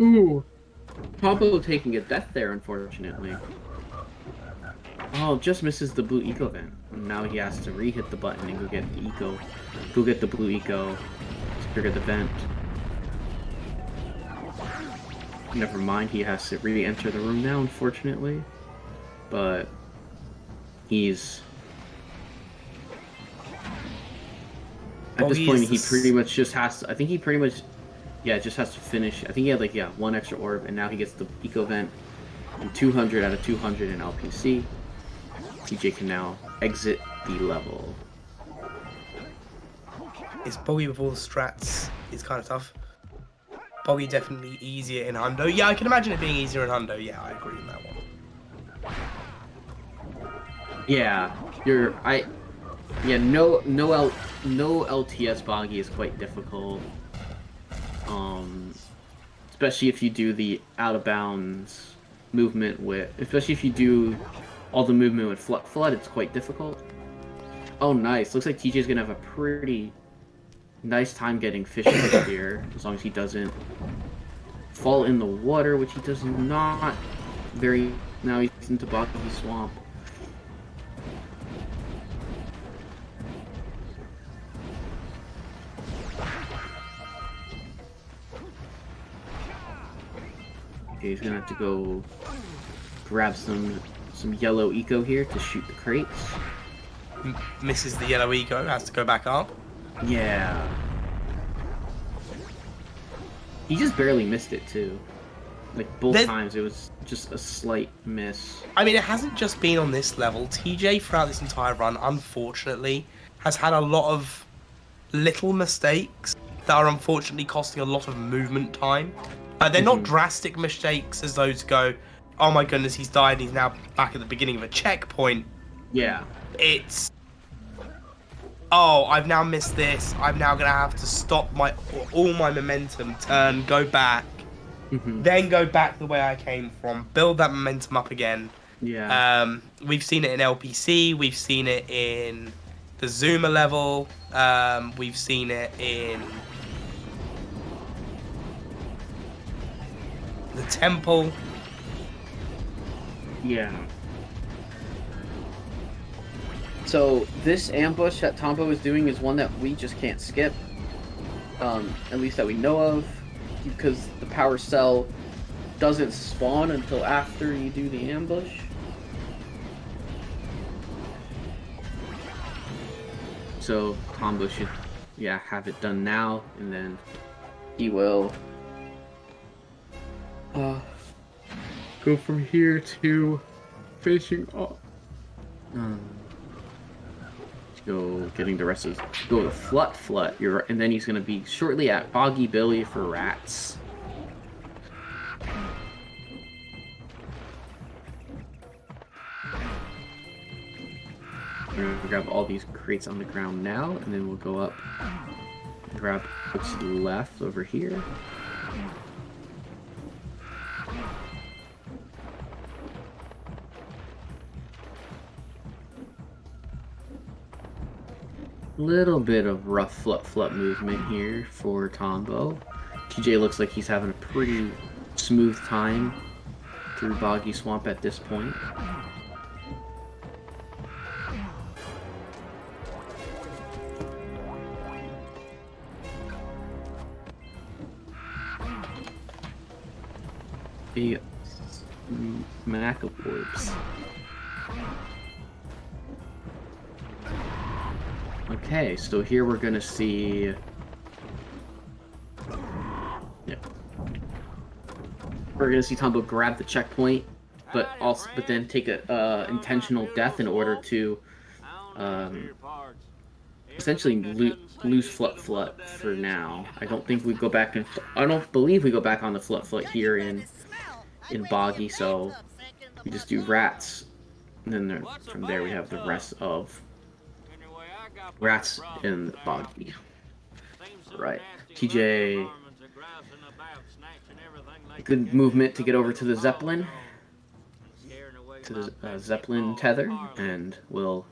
Ooh. Tombo taking a death there, unfortunately. Oh, just misses the blue eco vent. Now he has to re-hit the button and go get the eco. Go get the blue eco to trigger the vent. Never mind, he has to re-enter the room now, unfortunately. But he's... At this point, he pretty much just has to... I think he pretty much... Yeah, just has to finish. I think he had, like, yeah, one extra orb, and now he gets the eco vent. And 200 out of 200 in LPC. TJ can now exit the level. It's Boggy with all the strats. It's kind of tough. Boggy definitely easier in Hundo. Yeah, I can imagine it being easier in Hundo. Yeah, I agree on that one. Yeah, no LTS Boggy is quite difficult. Especially if you do the out of bounds movement with, especially if you do all the movement with Flood, it's quite difficult. Oh, nice. Looks like TJ's gonna have a pretty nice time getting fish here, as long as he doesn't fall in the water, which he does not. Now he's into Boggy Swamp. Okay, he's gonna have to go grab some yellow eco here to shoot the crates. Misses the yellow eco, has to go back up. Yeah. He just barely missed it too. Like both times it was just a slight miss. I mean, it hasn't just been on this level. TJ throughout this entire run, unfortunately, has had a lot of little mistakes that are unfortunately costing a lot of movement time. They're not drastic mistakes as those go, oh my goodness, he's died and he's now back at the beginning of a checkpoint. Yeah. It's, oh, I've now missed this. I'm now going to have to stop all my momentum, turn, go back, then go back the way I came from, build that momentum up again. Yeah. We've seen it in LPC. We've seen it in the Zuma level. We've seen it in the temple. Yeah. So this ambush that Tombo is doing is one that we just can't skip. At least that we know of, because the power cell doesn't spawn until after you do the ambush. So Tombo should, yeah, have it done now, and then he will go from here to finishing Let's go getting the rest of. Go to Flut. And then he's gonna be shortly at Boggy Billy for rats. We're gonna grab all these crates on the ground now, and then we'll go up and grab what's left over here. Little bit of rough flut movement here for Tombo. TJ looks like he's having a pretty smooth time through Boggy Swamp at this point. The Macaborbs. Okay, so here we're gonna see. Yep. We're gonna see Tombo grab the checkpoint, but then take a intentional death in order to essentially lose Flut for now. I don't believe we go back on the Flut here in Boggy, so we just do rats, and then from there we have the rest of rats in Boggy. Right, TJ, good movement to get over to the Zeppelin, Zeppelin tether, and we'll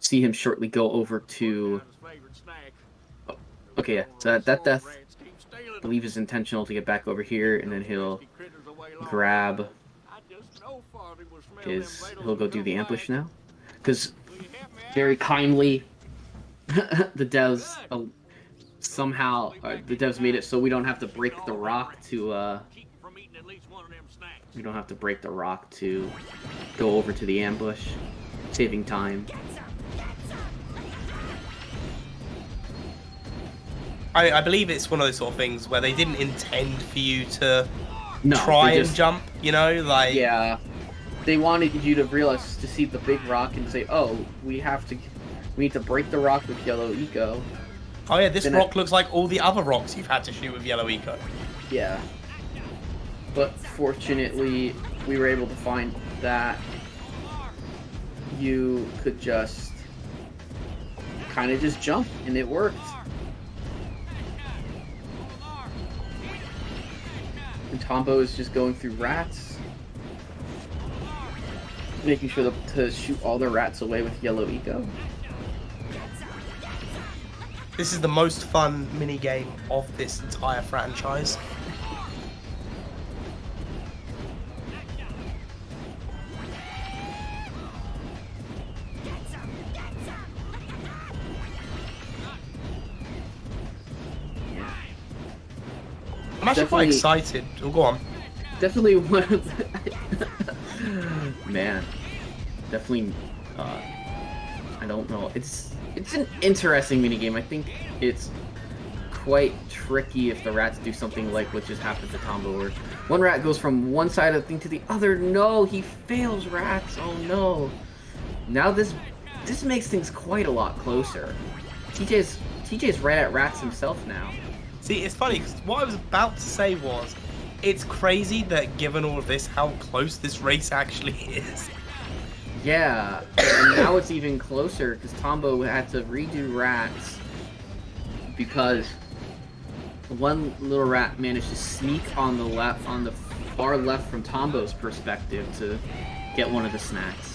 see him shortly go over to. Oh, okay, yeah. So that death, I believe, is intentional to get back over here, and then he'll grab he'll go do the ambush now, because very kindly the devs the devs made it so we don't have to break the rock to go over to the ambush, saving time. I believe it's one of those sort of things where they didn't intend for you to try and jump, you know, like... Yeah. They wanted you to see the big rock and say, oh, we need to break the rock with yellow eco. Oh yeah, this rock looks like all the other rocks you've had to shoot with yellow eco. Yeah. But fortunately, we were able to find that you could just kind of just jump, and it worked. And Tombo is just going through rats, making sure to shoot all the rats away with yellow eco. This is the most fun minigame of this entire franchise. I'm actually quite excited. Oh, go on. Definitely one of the... Man. Definitely, I don't know. It's an interesting minigame. I think it's quite tricky if the rats do something like what just happened to Tombo, where one rat goes from one side of the thing to the other. No, he fails rats. Oh no. Now this makes things quite a lot closer. TJ's right at rats himself now. See, it's funny, because what I was about to say was, it's crazy that given all of this, how close this race actually is. Yeah, and now it's even closer, because Tombo had to redo rats, because one little rat managed to sneak on the far left from Tombo's perspective to get one of the snacks.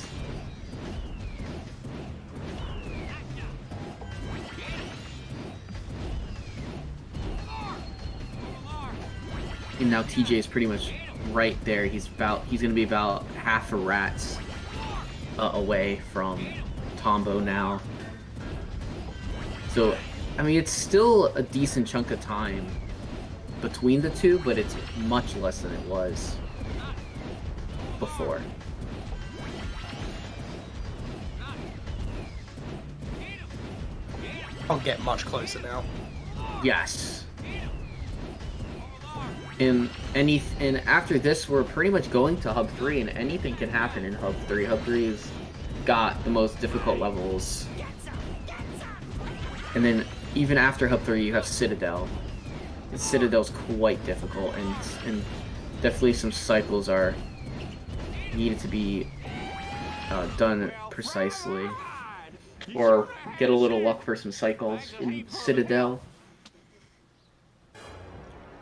And now TJ is pretty much right there. He's gonna be about half a rat's away from Tombo now. So, I mean, it's still a decent chunk of time between the two, but it's much less than it was before. I'll get much closer now. Yes. And after this, we're pretty much going to Hub 3, and anything can happen in Hub 3. Hub 3's got the most difficult levels. And then even after Hub 3, you have Citadel. And Citadel's quite difficult, and definitely some cycles are needed to be done precisely. Or get a little luck for some cycles in Citadel.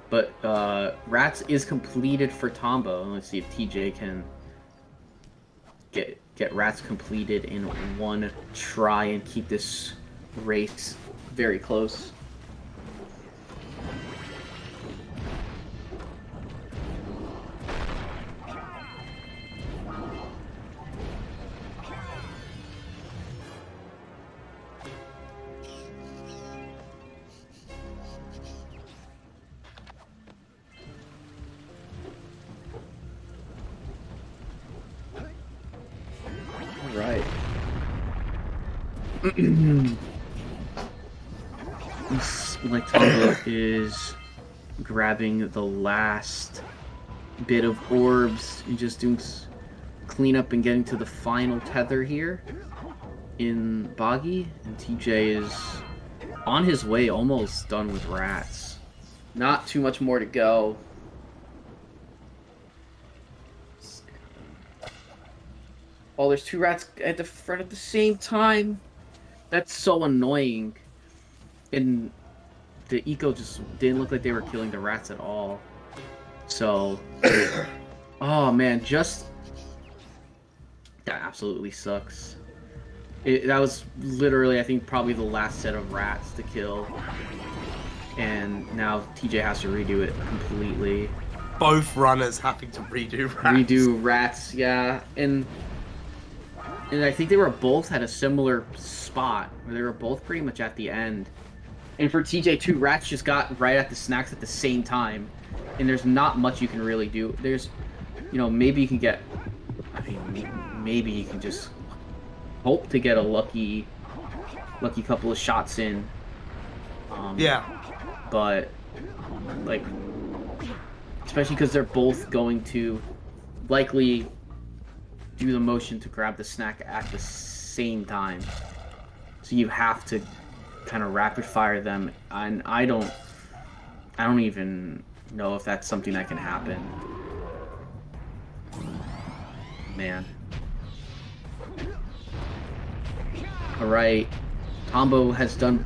But Rats is completed for Tombo. Let's see if TJ can get Rats completed in one try and keep this race very close. Right. Like Tombo is grabbing the last bit of orbs and just doing cleanup and getting to the final tether here in Boggy, and TJ is on his way, almost done with Rats. Not too much more to go. Oh, there's two Rats at the front at the same time. That's so annoying. And the eco just didn't look like they were killing the Rats at all. So, oh man, that absolutely sucks. That was literally, I think, probably the last set of Rats to kill. And now TJ has to redo it completely. Both runners having to redo Rats. Redo Rats, yeah. And I think they were both at a similar spot, where they were both pretty much at the end. And for TJ, two Rats just got right at the snacks at the same time. And there's not much you can really do. There's, you know, maybe you can get, I mean, maybe you can just hope to get a lucky couple of shots in. Yeah. But, like, especially because they're both going to likely do the motion to grab the snack at the same time. So you have to kind of rapid fire them, and I don't even know if that's something that can happen. Man. Alright. Tombo has done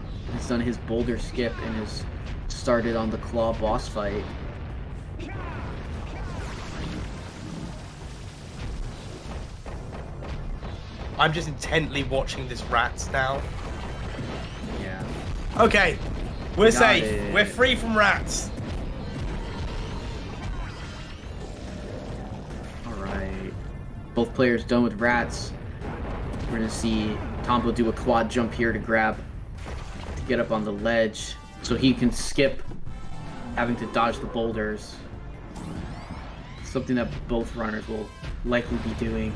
his boulder skip and has started on the claw boss fight. I'm just intently watching this Rats now. Yeah. Okay, we're safe. it. We're free from Rats. Alright. Both players done with Rats. We're gonna see Tombo do a quad jump here to get up on the ledge so he can skip having to dodge the boulders. Something that both runners will likely be doing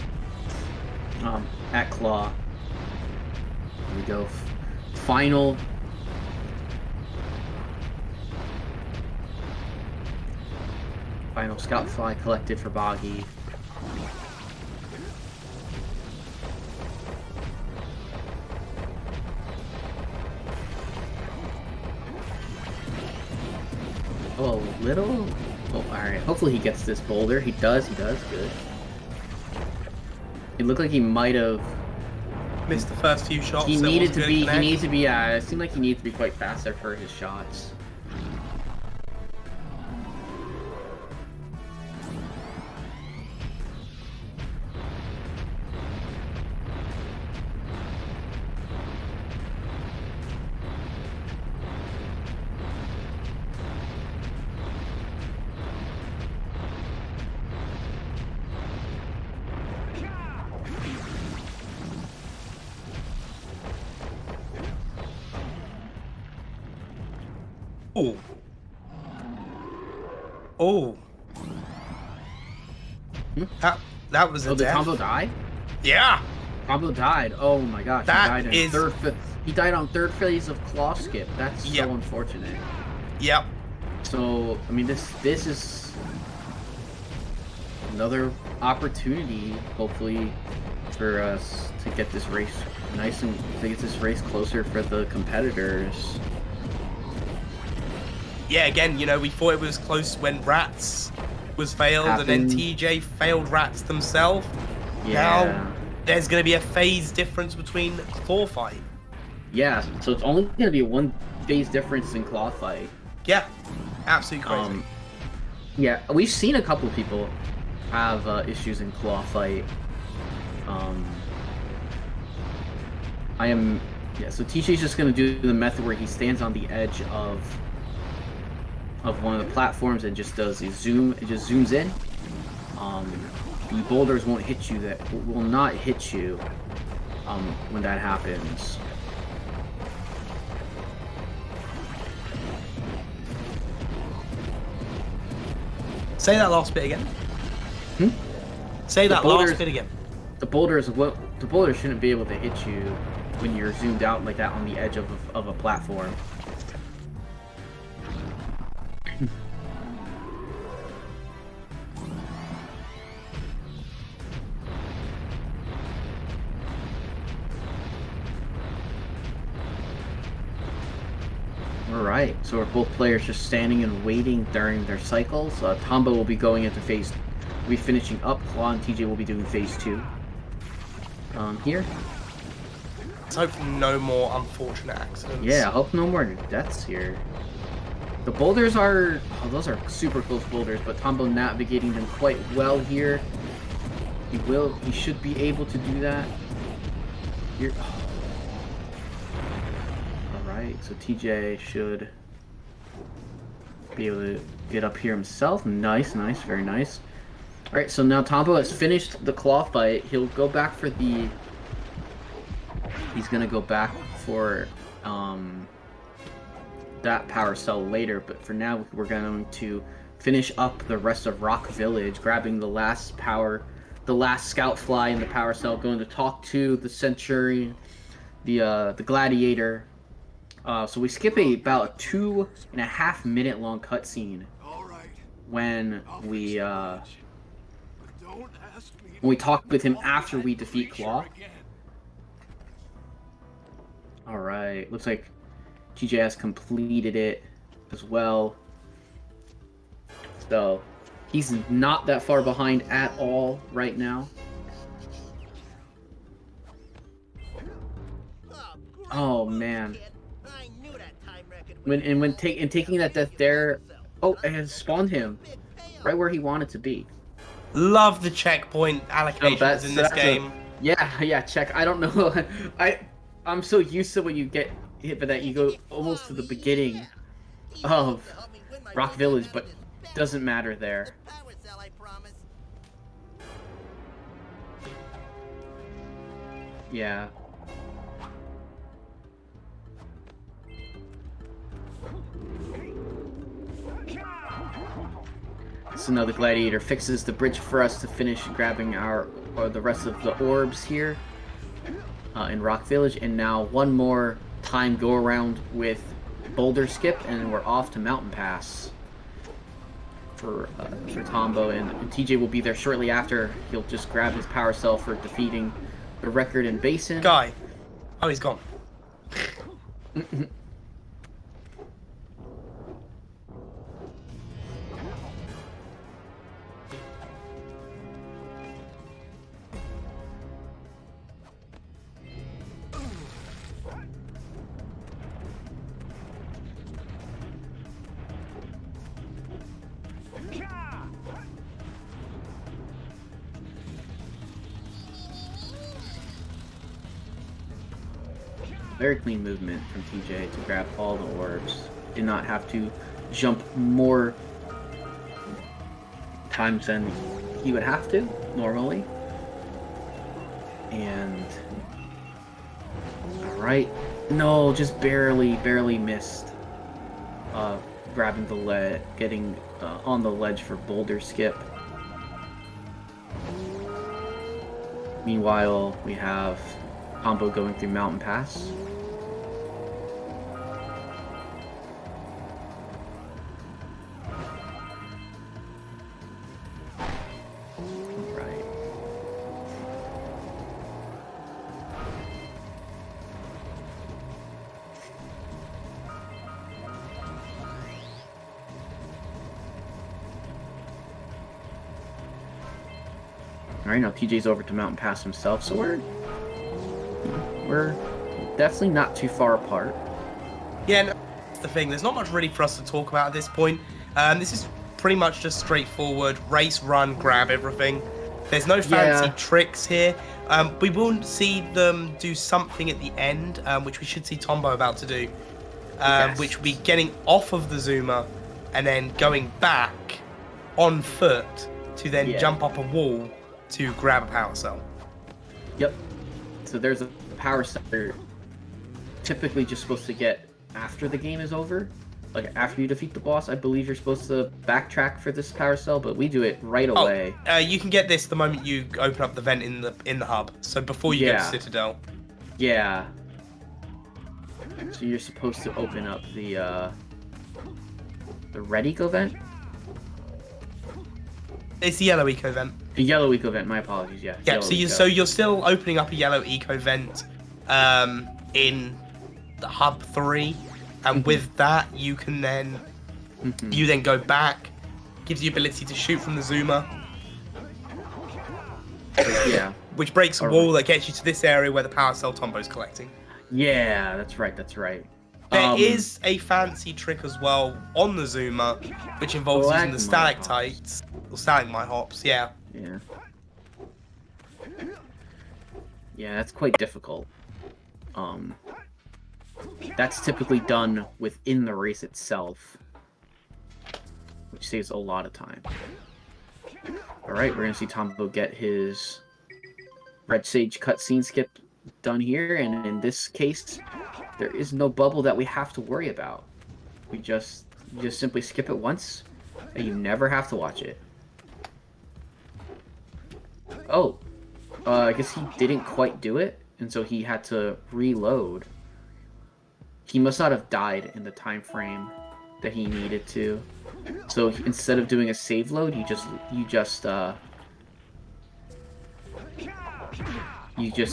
at Claw. Here we go. Final Scout Fly collected for Boggy. Oh, a little? Oh, alright. Hopefully he gets this boulder. He does, good. It looked like he might have Missed the first few shots. He so it needed wasn't to be. gonna He needs to connect. be. It seemed like he needs to be quite faster for his shots. Oh. Oh. That was a Oh, did death. Tombo die? Yeah. Tombo died. Oh my gosh. That he died is- He died on third phase of claw skip. That's Yep. so unfortunate. Yep. So So I mean, this is another opportunity, hopefully, for us to get this race nice and to get this race closer for the competitors. Yeah, again, you know, we thought it was close when Rats was failed, Happened. and then TJ failed Rats themselves. Yeah. Now there's going to be a phase difference between Claw Fight. Yeah, so it's only going to be a 1 phase difference in Claw Fight. Yeah, absolutely crazy. Yeah, we've seen a couple people have issues in Claw Fight. So TJ's just going to do the method where he stands on the edge of one of the platforms and just does a zoom. It just zooms in. The boulders won't hit you. That will not hit you when that happens. Say that last bit again. Say that last bit again. The boulders shouldn't be able to hit you when you're zoomed out like that on the edge of a platform. Alright, so we're both players just standing and waiting during their cycles. Tombo will be going into phase... We'll be finishing up. Claw and TJ will be doing phase 2. Here. Let's hope no more unfortunate accidents. Yeah, I hope no more deaths here. The boulders are... Oh, those are super close boulders, but Tombo navigating them quite well here. He should be able to do that. Here... Alright, so TJ should be able to get up here himself. Nice, very nice. Alright, so now Tombo has finished the Claw Fight. He'll go back for the... He's gonna go back for that power cell later, but for now we're going to finish up the rest of Rock Village, grabbing the last scout fly in the power cell, going to talk to the Centurion, the Gladiator. So we skip about a 2.5 minute long cutscene when we talk with him after we defeat Claw. Alright, looks like TJ has completed it as well. So he's not that far behind at all right now. Oh man. When taking that death there, oh, it has spawned him right where he wanted to be. Love the checkpoint allocations in this game. Yeah, check. I don't know. I'm so used to when you get hit by that, you go almost to the beginning of Rock Village, but it doesn't matter there. Yeah. So now the Gladiator fixes the bridge for us to finish grabbing the rest of the orbs here in Rock Village, and now one more time go around with Boulder Skip, and we're off to Mountain Pass for Tombo, and TJ will be there shortly after. He'll just grab his power cell for defeating the Record and Basin. Guy. Oh, he's gone. Very clean movement from TJ to grab all the orbs. Did not have to jump more times than he would have to normally. And alright. No, just barely missed grabbing the ledge, getting on the ledge for Boulder Skip. Meanwhile, we have Tombo going through Mountain Pass. Alright, now TJ's over to Mountain Pass himself, so we're definitely not too far apart. Yeah, no, that's the thing. There's not much really for us to talk about at this point. This is pretty much just straightforward. Race, run, grab everything. There's no fancy tricks here. We will see them do something at the end, which we should see Tombo about to do. Which will be getting off of the zoomer and then going back on foot to then jump up a wall to grab a power cell. Yep. So there's a power cell you're typically just supposed to get after the game is over. Like after you defeat the boss, I believe you're supposed to backtrack for this power cell, but we do it right away. You can get this the moment you open up the vent in the hub. So before you get to Citadel. Yeah. So you're supposed to open up the red eco vent? It's the yellow eco vent. The yellow eco vent, my apologies, yeah. Yeah, so you're still opening up a yellow eco vent in the hub 3. And with that, you can then you then go back, gives you the ability to shoot from the zoomer. Yeah. Which breaks a wall that gets you to this area where the power cell Tombo's collecting. Yeah, that's right. There is a fancy trick as well on the zoomer, which involves using the stalactites or stalagmite hops. Yeah. Yeah. Yeah, that's quite difficult. That's typically done within the race itself, which saves a lot of time. Alright, we're gonna see Tombo get his Red Sage cutscene skip done here, and in this case, there is no bubble that we have to worry about. You just simply skip it once, and you never have to watch it. Oh, I guess he didn't quite do it, and so he had to reload. He must not have died in the time frame that he needed to. So instead of doing a save load, you just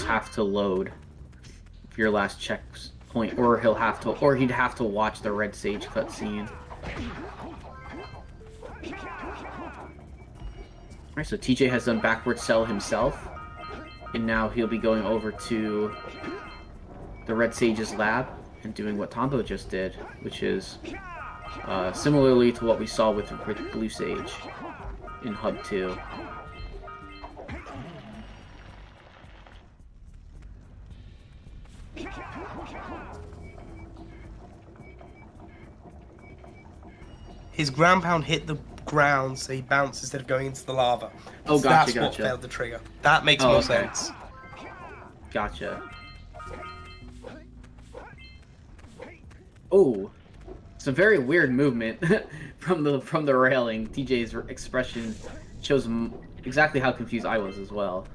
have to load your last checkpoint, or he'd have to watch the Red Sage cutscene. Alright, so TJ has done backward cell himself, and now he'll be going over to the Red Sage's lab and doing what Tombo just did, which is similarly to what we saw with Blue Sage in Hub 2. His ground pound hit the ground, so he bounced instead of going into the lava. Oh, so gotcha, that's what failed the trigger. That makes more sense. Gotcha. Oh, it's a very weird movement from the railing. TJ's expression shows exactly how confused I was as well.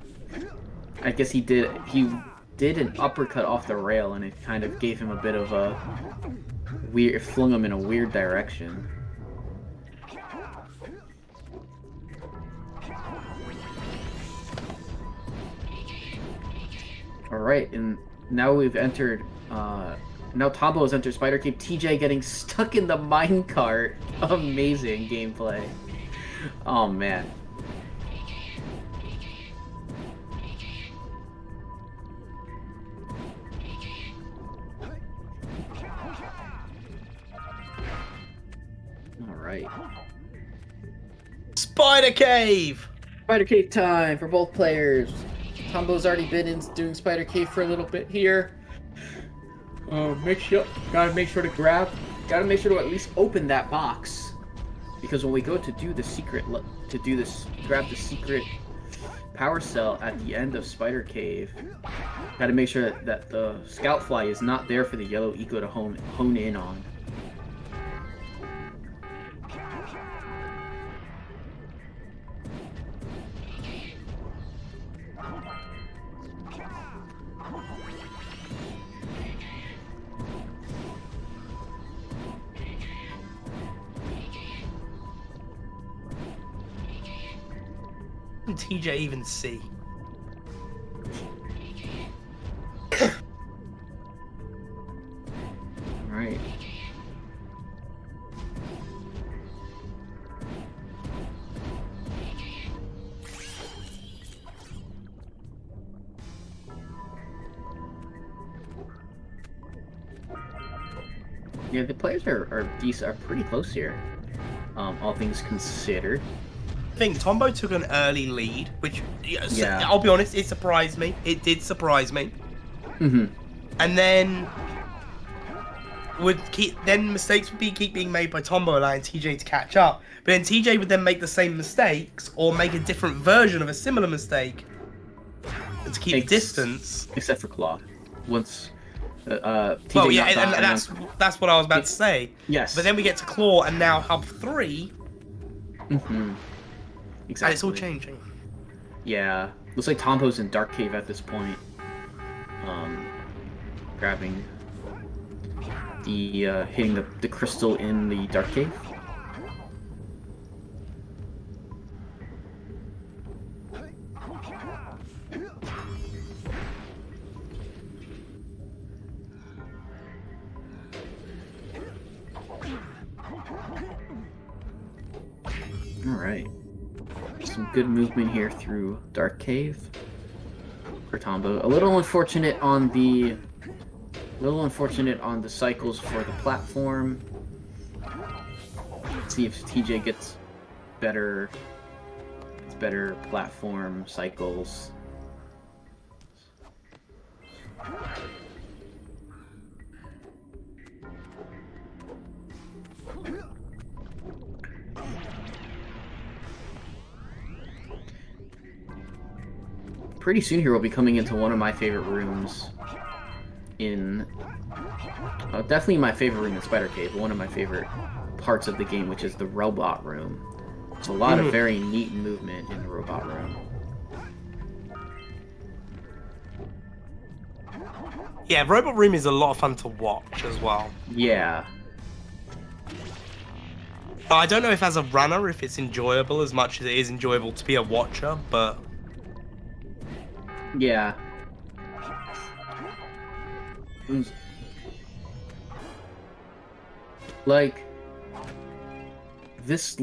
I guess he did an uppercut off the rail, and it kind of gave him a bit of a weird, it flung him in a weird direction. Alright, and now we've entered, now Tombo has entered Spider Cave. TJ getting stuck in the minecart. Amazing gameplay. Oh, man. Alright. Spider Cave! Spider Cave time for both players. Tombo's already been doing Spider Cave for a little bit here. Gotta make sure to at least open that box, because when we go to do the secret, grab the secret power cell at the end of Spider Cave, gotta make sure that the scout fly is not there for the yellow eco to hone in on. TJ even see? Right. Yeah, the players are decent, are pretty close here. All things considered. I think Tombo took an early lead, which, Yeah. I'll be honest, it surprised me. It did surprise me. Mm-hmm. And then mistakes would keep being made by Tombo, allowing TJ to catch up. But then TJ would then make the same mistakes or make a different version of a similar mistake to keep the distance. Except for Claw. Once TJ Well, yeah, got and that's what I was about to say. Yes. But then we get to Claw, and now Hub 3. Mm-hmm. Exactly. And it's all changing. Yeah. Looks like Tombo's in Dark Cave at this point. Grabbing the hitting the crystal in the Dark Cave. Alright. Some good movement here through Dark Cave for Tombo. A little unfortunate on the cycles for the platform. Let's see if TJ gets better platform cycles. Pretty soon here we'll be coming into one of my favorite rooms in definitely my favorite room in Spider Cave, one of my favorite parts of the game, which is the robot room. There's a lot of very neat movement in the robot room. Yeah, Robot Room is a lot of fun to watch as well. Yeah. I don't know if as a runner, if it's enjoyable as much as it is enjoyable to be a watcher, but... Yeah. Like, this...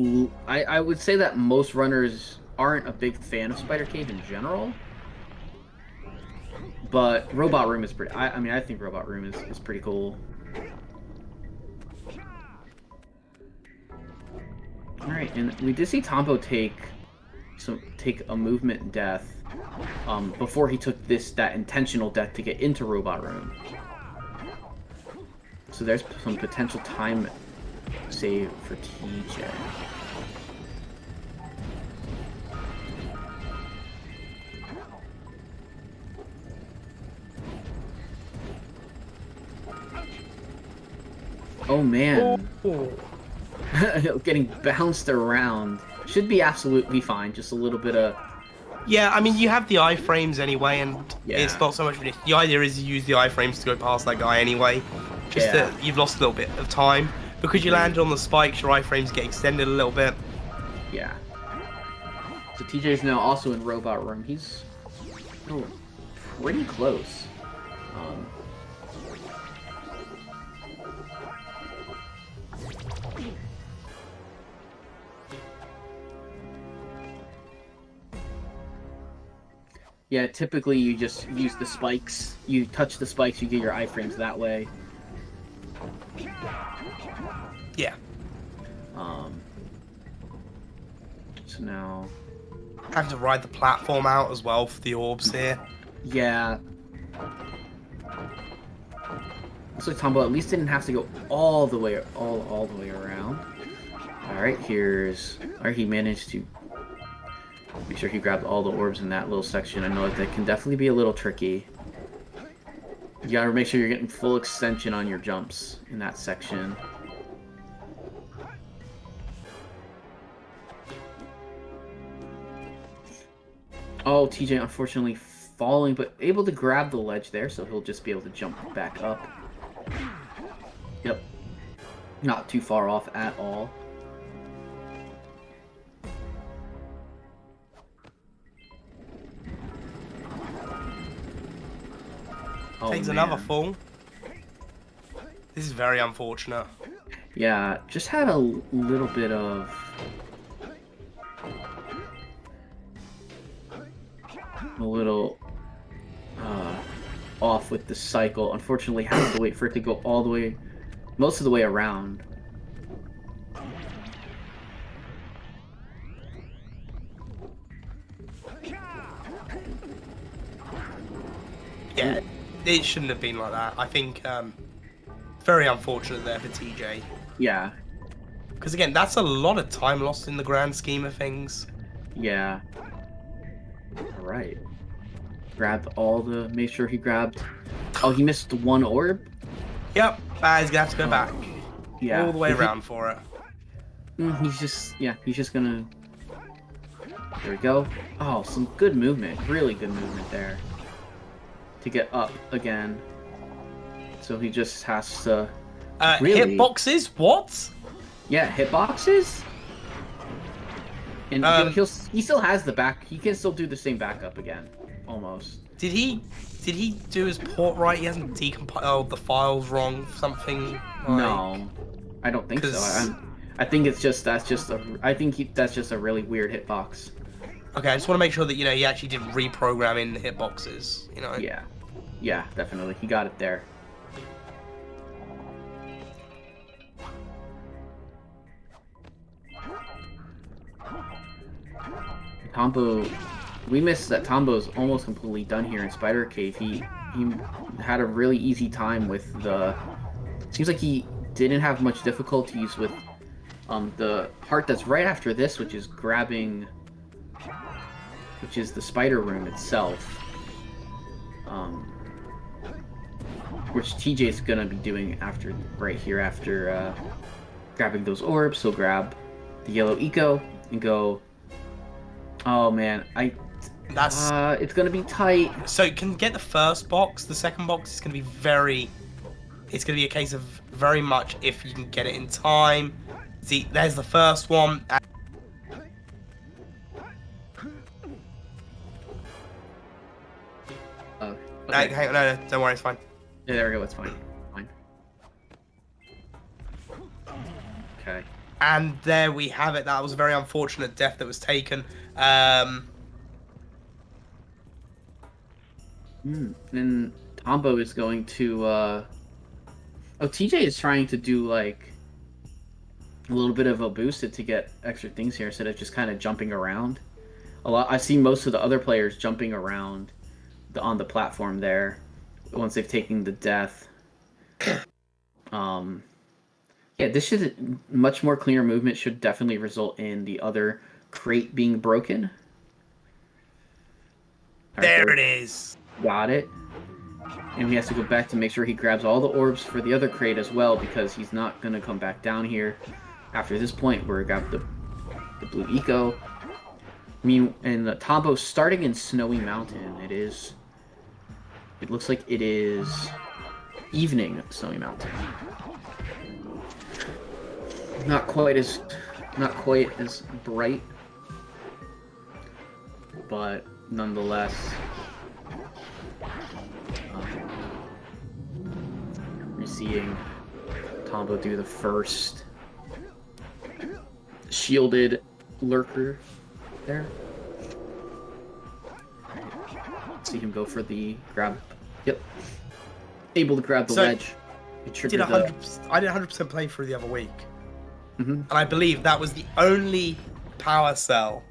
I would say that most runners aren't a big fan of Spider Cave in general. But Robot Room is pretty... I mean, I think Robot Room is pretty cool. Alright, and we did see Tombo take a movement death before he took that intentional death to get into Robot Room. So there's some potential time save for TJ. Oh man. Oh. Getting bounced around. Should be absolutely fine. Just a little bit of... Yeah, I mean, you have the iframes anyway, and Yeah. it's not so much... The idea is you use the iframes to go past that guy anyway. Just Yeah. that you've lost a little bit of time. Because you landed on the spikes, your iframes get extended a little bit. Yeah. So TJ's now also in Robot Room. He's pretty close. Yeah, typically you just use the spikes. You touch the spikes, you get your iframes that way. Yeah. So now... Have to ride the platform out as well for the orbs here. Yeah. Looks like Tombo at least didn't have to go all the way around. Alright, he managed to make sure he grabbed all the orbs in that little section. I know that can definitely be a little tricky. You gotta make sure you're getting full extension on your jumps in that section. Oh, TJ unfortunately falling, but able to grab the ledge there, so he'll just be able to jump back up. Yep. Not too far off at all. Oh, Takes man. another fall. This is very unfortunate. Yeah, just had a little bit of... off with the cycle. Unfortunately, have to wait for it to go all the way most of the way around. Yeah, it shouldn't have been like that. I think very unfortunate there for TJ. Yeah. Because again, that's a lot of time lost in the grand scheme of things. Yeah. All right. Grab all the. Make sure he grabbed. Oh, he missed one orb. Yep, he's gonna have to go back Yeah. all the way around for it. He's just. Yeah. He's just gonna. There we go. Oh, some good movement. Really good movement there. To get up again. So he just has to. Really? Hitboxes? What? Yeah, hitboxes. And he still has the back. He can still do the same backup again, almost. Did he do his port right? He hasn't decompiled the files wrong. Something. Like... No, I don't think so. I think it's just that's just a really weird hitbox. Okay, I just want to make sure that he actually did reprogram in the hitboxes. Yeah, definitely. He got it there. Tombo, we missed that Tombo's almost completely done here in Spider Cave. He had a really easy time with the. Seems like he didn't have much difficulties with the part that's right after this, which is grabbing, which is the spider room itself. Which TJ's gonna be doing right here after grabbing those orbs. He'll grab the yellow eco and go. Oh man, That's it's gonna be tight. So you can get the first box. The second box is gonna be very. It's gonna be a case of very much if you can get it in time. See, there's the first one. Okay. Hang on, no, don't worry, it's fine. Yeah, there we go. It's fine. Fine. Okay. And there we have it. That was a very unfortunate death that was taken. Then Tombo is going to. Oh, TJ is trying to do like a little bit of a boosted to get extra things here instead of just kind of jumping around. I see most of the other players jumping around on the platform there once they've taken the death. Yeah, this should much more cleaner movement should definitely result in the other crate being broken. There it is. Got it. And he has to go back to make sure he grabs all the orbs for the other crate as well, because he's not going to come back down here after this point where he grabbed the blue eco. I mean, and Tombo starting in Snowy Mountain, it looks like it is evening Snowy Mountain. Not quite as bright, but nonetheless, we're seeing Tombo do the first shielded lurker there. See him go for the grab. Yep, able to grab the ledge. I did 100% play through the other week. Mm-hmm. And I believe that was the only power cell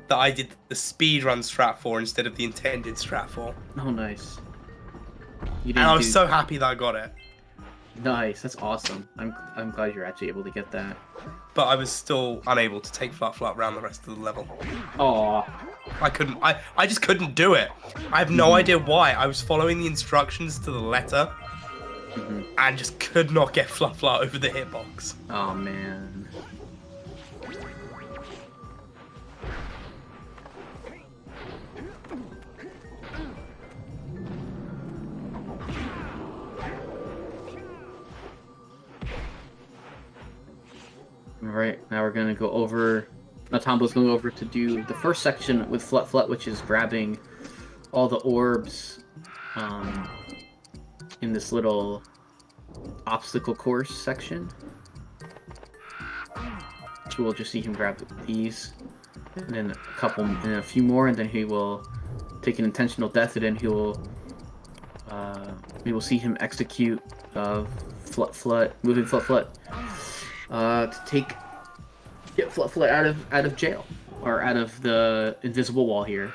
that I did the speedrun strat for instead of the intended strat for. Oh, nice. And I was so happy that I got it. Nice, that's awesome. I'm glad you're actually able to get that. But I was still unable to take Flut around the rest of the level. Aww. I couldn't. I just couldn't do it. I have no idea why. I was following the instructions to the letter. And just could not get Flut over the hitbox. Oh man. Alright, now we're gonna go over. Now Tombo's going over to do the first section with Flut, which is grabbing all the orbs in this little obstacle course section. So we'll just see him grab these, and then a few more, and then he will take an intentional death, and then we will see him execute moving Flut to get Flut out of jail, or out of the invisible wall here.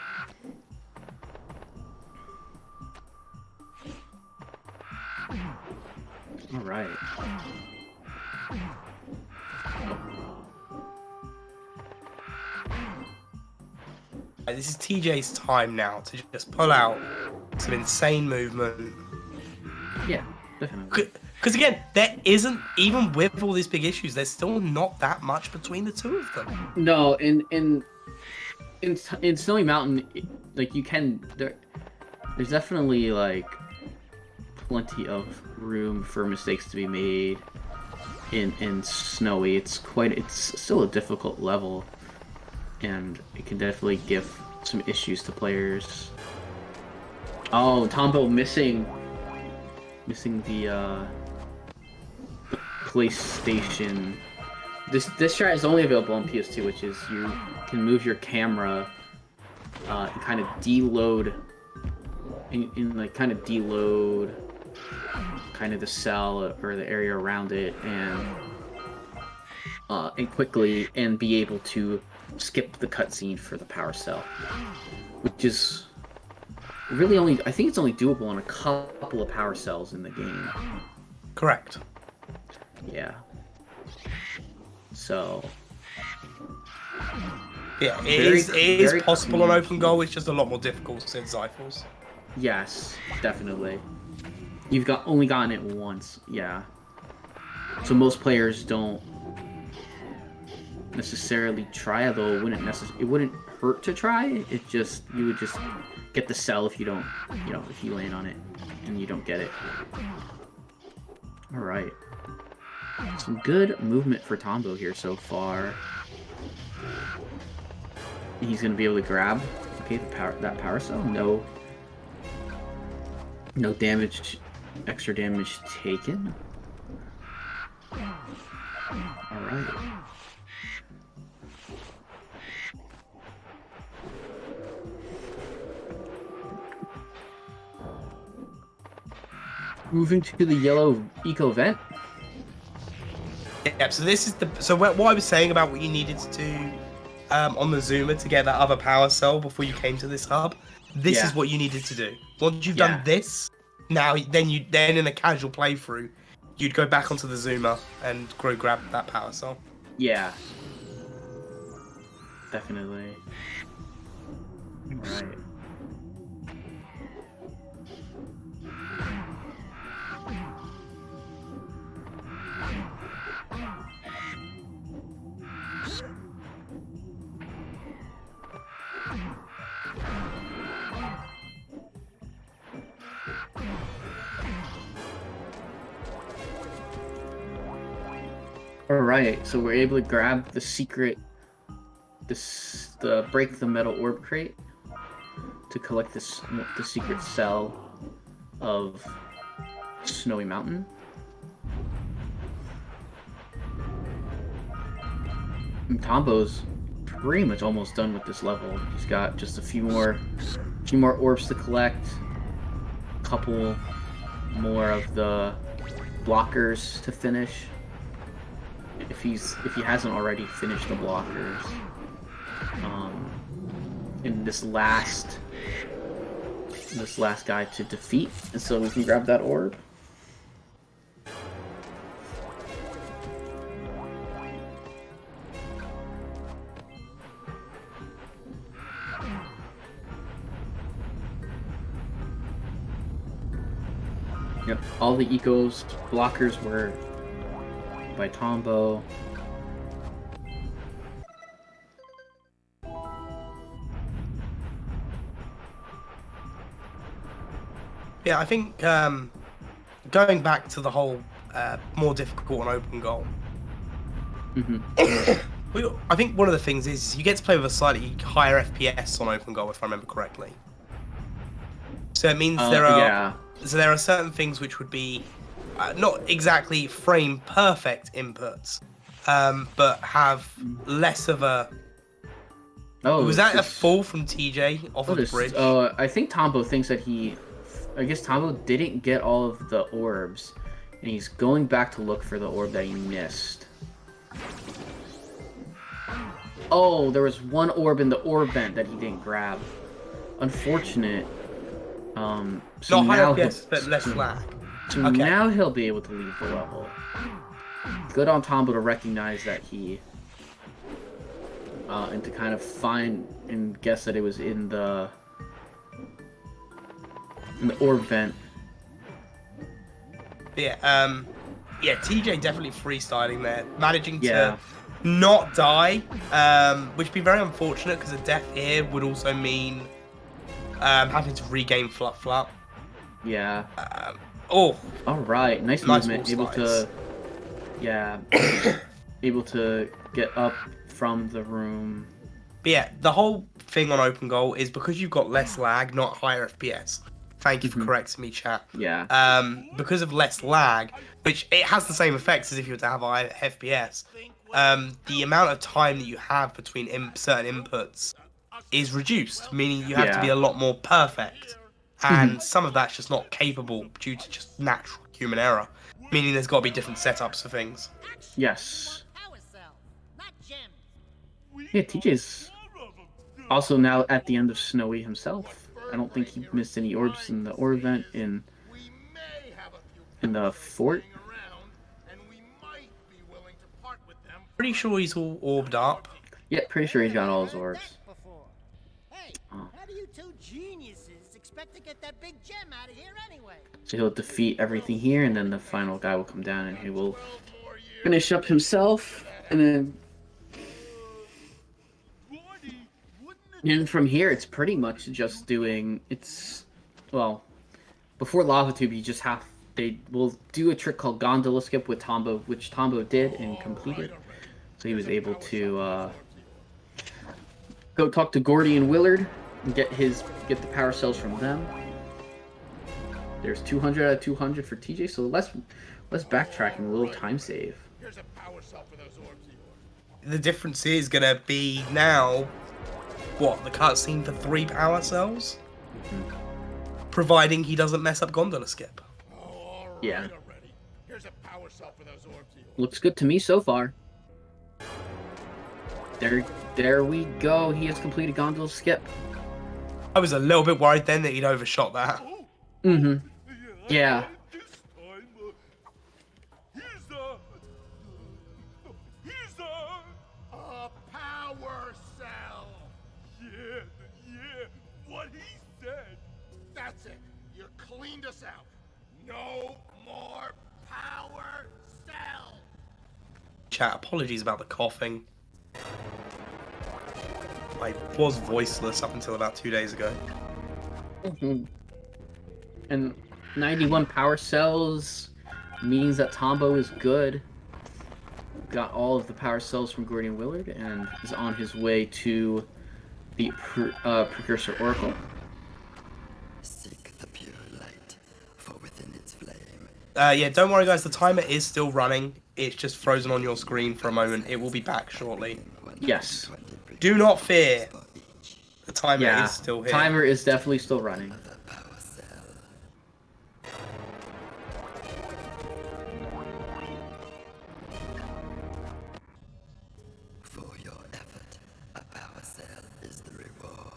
All right. This is TJ's time now to just pull out some insane movement. Yeah, definitely. Because again, there isn't, even with all these big issues, there's still not that much between the two of them. No, in Snowy Mountain, like there's definitely like plenty of room for mistakes to be made. In Snowy, it's still a difficult level, and it can definitely give some issues to players. Oh, Tombo missing the PlayStation. This strat is only available on PS2, which is you can move your camera and kind of deload kind of the cell or the area around it, and quickly, and be able to skip the cutscene for the power cell, which is really I think it's only doable on a couple of power cells in the game. Correct. Yeah. So. Yeah, it is possible on open goal. It's just a lot more difficult since Zyphals. Yes, definitely. You've only gotten it once, yeah. So most players don't necessarily try, although it wouldn't hurt to try. You would just get the cell if you don't, if you land on it and you don't get it. All right. Some good movement for Tombo here so far. He's gonna be able to grab. Okay, that power cell. No damage. Extra damage taken. All right. Moving to the yellow eco vent. Yep. So this is what I was saying about what you needed to do on the zoomer to get that other power cell before you came to this hub. This is what you needed to do. Once you've done this, then in a casual playthrough, you'd go back onto the zoomer and go grab that power cell. Yeah. Definitely. All right. Alright, so we're able to grab the secret, the break the metal orb crate to collect the secret cell of Snowy Mountain. And Tombo's pretty much almost done with this level. He's got just a few more orbs to collect, a couple more of the blockers to finish. If he hasn't already finished the blockers, in this last guy to defeat, and so we can grab that orb. Yep, all the ecos blockers were by Tombo. Yeah, I think going back to the whole more difficult on open goal. I think one of the things is you get to play with a slightly higher FPS on open goal, if I remember correctly. So it means there are certain things which would be not exactly frame perfect inputs, but have less of a. Oh, was that a fall from TJ off of the bridge? I think Tombo thinks that I guess Tombo didn't get all of the orbs, And he's going back to look for the orb that he missed. Oh, there was one orb in the orb vent that he didn't grab. Unfortunate. So Not high now FPS, but less lag. So Okay. now he'll be able to leave the level. Good on Tombo to recognize that he... and to kind of find and guess that it was in the orb vent. Yeah, yeah, TJ definitely freestyling there, managing to not die, which would be very unfortunate because a death here would also mean having to regain Flap. Yeah. Oh. All right, nice movement. Able to, able to get up from the room. But yeah, the whole thing on open goal is because you've got less lag, not higher FPS. Thank you for correcting me, chat. Yeah. Because of less lag, which it has the same effects as if you were to have high FPS. The amount of time that you have between certain inputs is reduced, meaning you have to be a lot more perfect. And some of that's just not capable due to just natural human error, meaning there's got to be different setups for things. Yes. Yeah, TJ's also now at the end of Snowy himself. I don't think he missed any orbs in the orb event in the fort. Pretty sure he's all orbed up. Yeah, pretty sure he's got all his orbs. How do you two geniuses expect to get that big gem out of here anyway? So he'll defeat everything here, and then the final guy will come down and he will finish up himself, and then... And from here, it's pretty much just doing... Well, before Lava Tube, you just have... They will do a trick called Gondola Skip with Tombo, which Tombo did and completed. So he was able to go talk to Gordy and Willard and get the power cells from them. There's 200 out of 200 for TJ, so less backtracking, a little time save. The difference is gonna be now, what, the cutscene for 3 power cells? Providing he doesn't mess up Gondola Skip. Yeah. Looks good to me so far. There we go. He has completed Gondola Skip. I was a little bit worried then that he'd overshot that. Mm-hmm. Yeah. A power cell. Yeah, what he said. That's it. You cleaned us out. No more power cell. Chat, apologies about the coughing. I was voiceless up until about 2 days ago. And 91 power cells means that Tombo is good. Got all of the power cells from Gordy and Willard and is on his way to the Precursor Oracle. Seek the pure light, for within its flame. Yeah, don't worry guys, the timer is still running. It's just frozen on your screen for a moment. It will be back shortly. Yes. Do not fear. The timer is still here. Timer is definitely still running. For your effort, a power cell is the reward.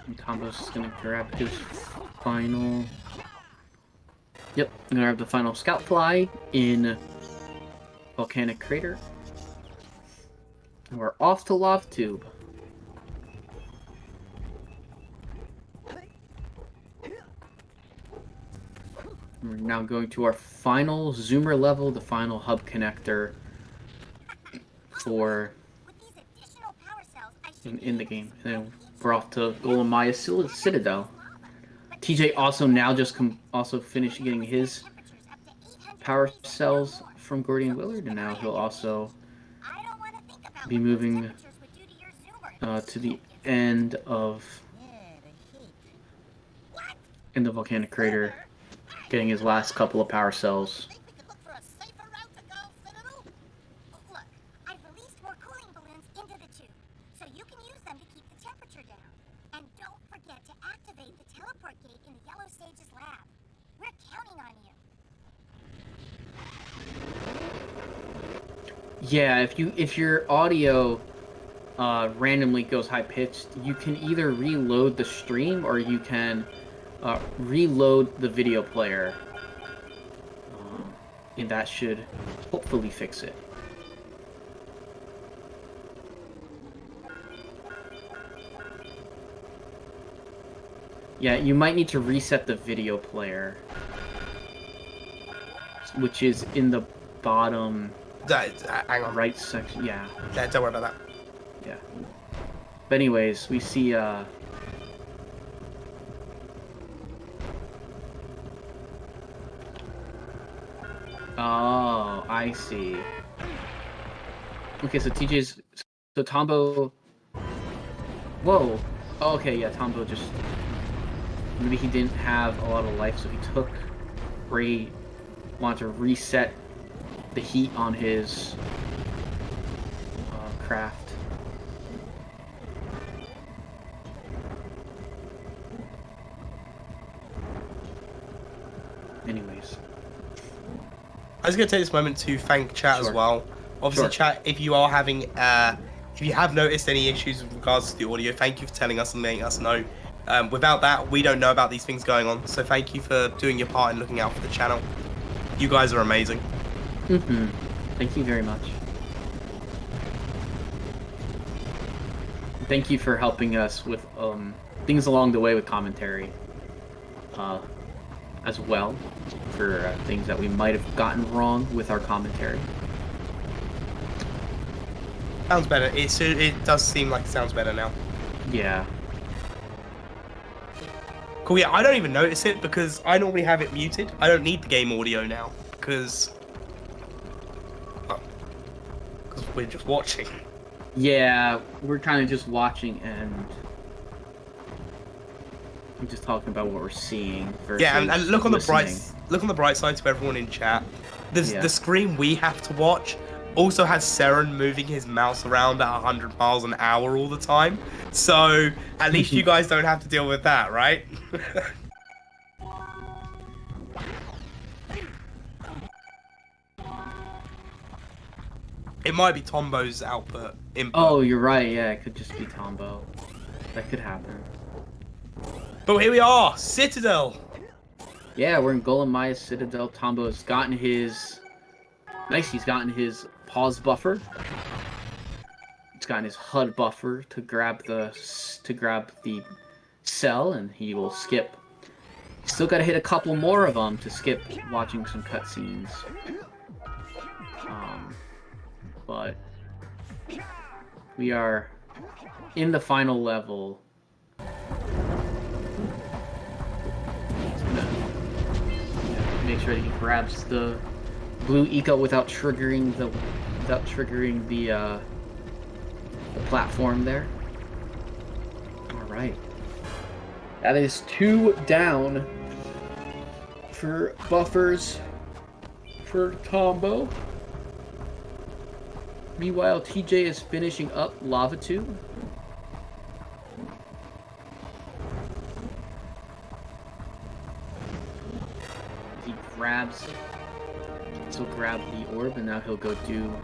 And Tombo's just gonna grab his final... Yep, I'm gonna grab the final Scout Fly in Volcanic Crater. And we're off to Lava Tube. We're now going to our final Zoomer level, the final hub connector for in the game. And then we're off to Golem Maya Citadel. TJ also now just also finished getting his power cells from Gordy and Willard, and now he'll also be moving to the end of in the volcanic crater, getting his last couple of power cells. Think we could look for a safer route to go, Citadel? Look, I've released more cooling balloons into the tube, so you can use them to keep the temperature down. And don't forget to activate the teleport gate in the Yellow Sage's lab. We're counting on you. Yeah, if your audio randomly goes high pitched, you can either reload the stream or you can reload the video player, and that should hopefully fix it. Yeah, you might need to reset the video player, which is in the bottom Hang on. right section. Yeah. Yeah, don't worry about that. Yeah. But anyways, we see oh, I see. Okay, so TJ's so Tombo. Whoa. Oh, okay, yeah, Tombo just maybe he didn't have a lot of life, so he took Ray wanted to reset the heat on his craft. Anyways, I was going to take this moment to thank chat as Sure. well. Obviously, Sure. chat, if you are having, if you have noticed any issues with regards to the audio, thank you for telling us and letting us know. Without that, we don't know about these things going on. So thank you for doing your part and looking out for the channel. You guys are amazing. Thank you very much. Thank you for helping us with things along the way with commentary, as well, for things that we might have gotten wrong with our commentary. Sounds better. It does seem like it sounds better now. Yeah. Cool, yeah, I don't even notice it because I normally have it muted. I don't need the game audio now because we're just watching. Yeah, we're kind of just watching and I'm just talking about what we're seeing. Yeah, and look on the listening. look on the bright side to everyone in chat. Yeah. The screen we have to watch also has Seren moving his mouse around at 100 miles an hour all the time. So at least you guys don't have to deal with that, right? It might be Tombo's input. Oh, you're right. Yeah, it could just be Tombo. That could happen. But here we are, Citadel. Yeah, we're in Golem Maya's Citadel. Tombo has gotten his... Nice, he's gotten his pause buffer. He's gotten his HUD buffer to grab the cell, and he will skip. Still got to hit a couple more of them to skip watching some cutscenes. But we are in the final level. Make sure that he grabs the blue eco without triggering the platform there. All right, that is 2 down for buffers for Tombo. Meanwhile, TJ is finishing up Lava Tube. He grabs, so grab the orb, and now he'll go do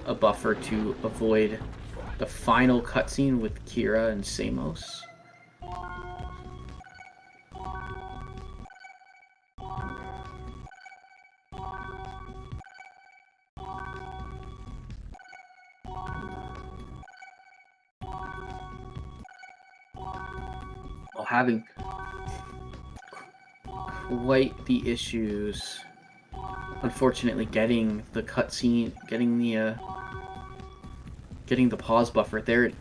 a buffer to avoid the final cutscene with Kira and Samos. While having quite the issues, unfortunately, getting the cutscene, getting the pause buffer there.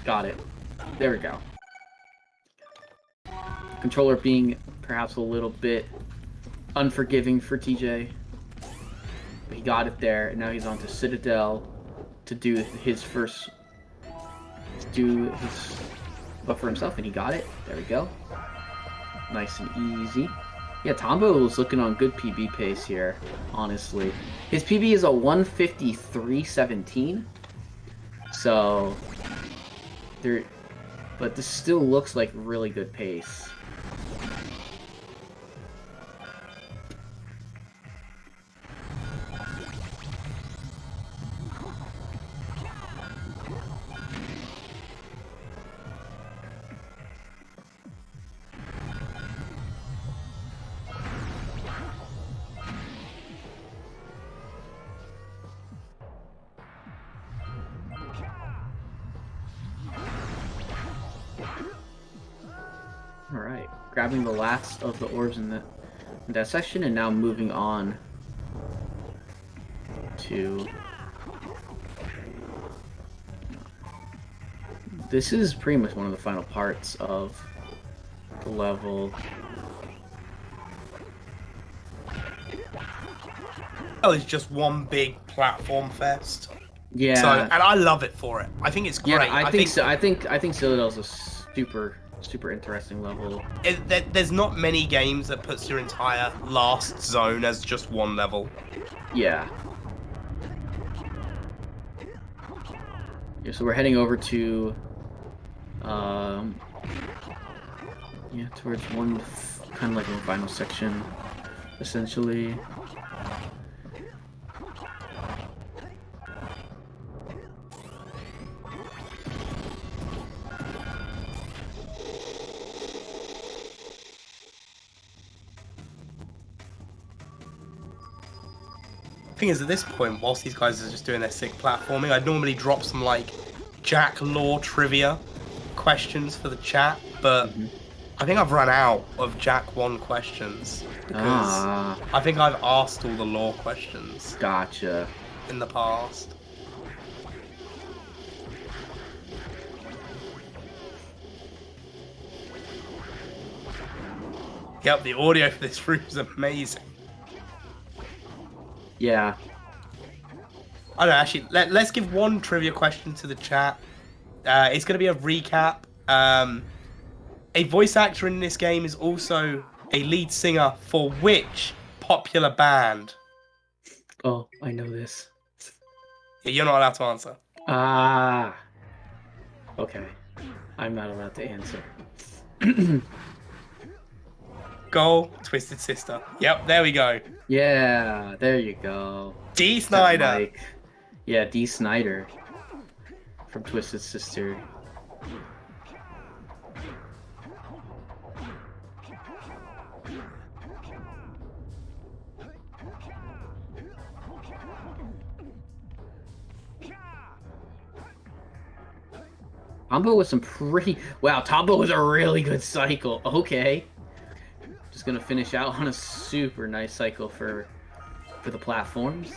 Got it. There we go. Controller being perhaps a little bit unforgiving for TJ, but he got it there, and now he's on to Citadel to do his first do his buff for himself, and he got it. There we go. Nice and easy. Yeah, Tombo is looking on good PB pace here, honestly. His PB is a 153.17. So, but this still looks like really good pace. Alright, grabbing the last of the orbs in that section, and now moving on to... This is pretty much one of the final parts of the level. Oh, it's just one big platform fest. Yeah. So, and I love it for it. I think it's great. Yeah, I think so. I think Citadel's a super interesting level. There's not many games that puts your entire last zone as just one level. Yeah. Yeah, so we're heading over to, yeah, towards one, kind of like a final section, essentially. Thing is, at this point, whilst these guys are just doing their sick platforming, I'd normally drop some like Jak lore trivia questions for the chat, but I think I've run out of Jak 1 questions because I think I've asked all the lore questions. Gotcha. In the past. Yep, the audio for this room is amazing. Yeah. I don't know, actually, let's give one trivia question to the chat. It's going to be a recap. A voice actor in this game is also a lead singer for which popular band? Oh, I know this. Yeah, you're not allowed to answer. Ah. Okay. I'm not allowed to answer. Goal, Twisted Sister. Yep, there we go. Yeah, there you go. D. Snyder. Yeah, D. Snyder from Twisted Sister. Tombo was some pretty... Wow, Tombo was a really good cycle. Okay. Just gonna finish out on a super nice cycle for the platforms.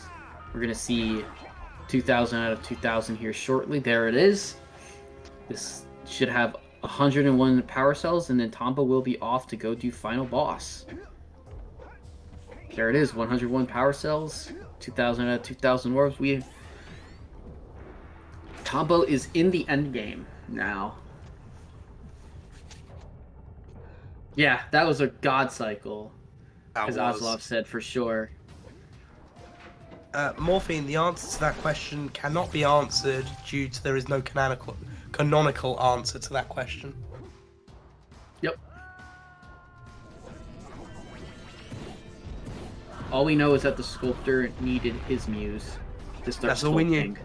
We're gonna see 2000 out of 2000 here shortly. There it is. This should have 101 power cells, and then Tombo will be off to go do final boss. There it is, 101 power cells, 2000 out of 2000 orbs. Tombo is in the end game now. Yeah, that was a god cycle, as Oslov said, for sure. Morphine, the answer to that question cannot be answered due to there is no canonical answer to that question. Yep. All we know is that the sculptor needed his muse to start That's all we knew. sculpting.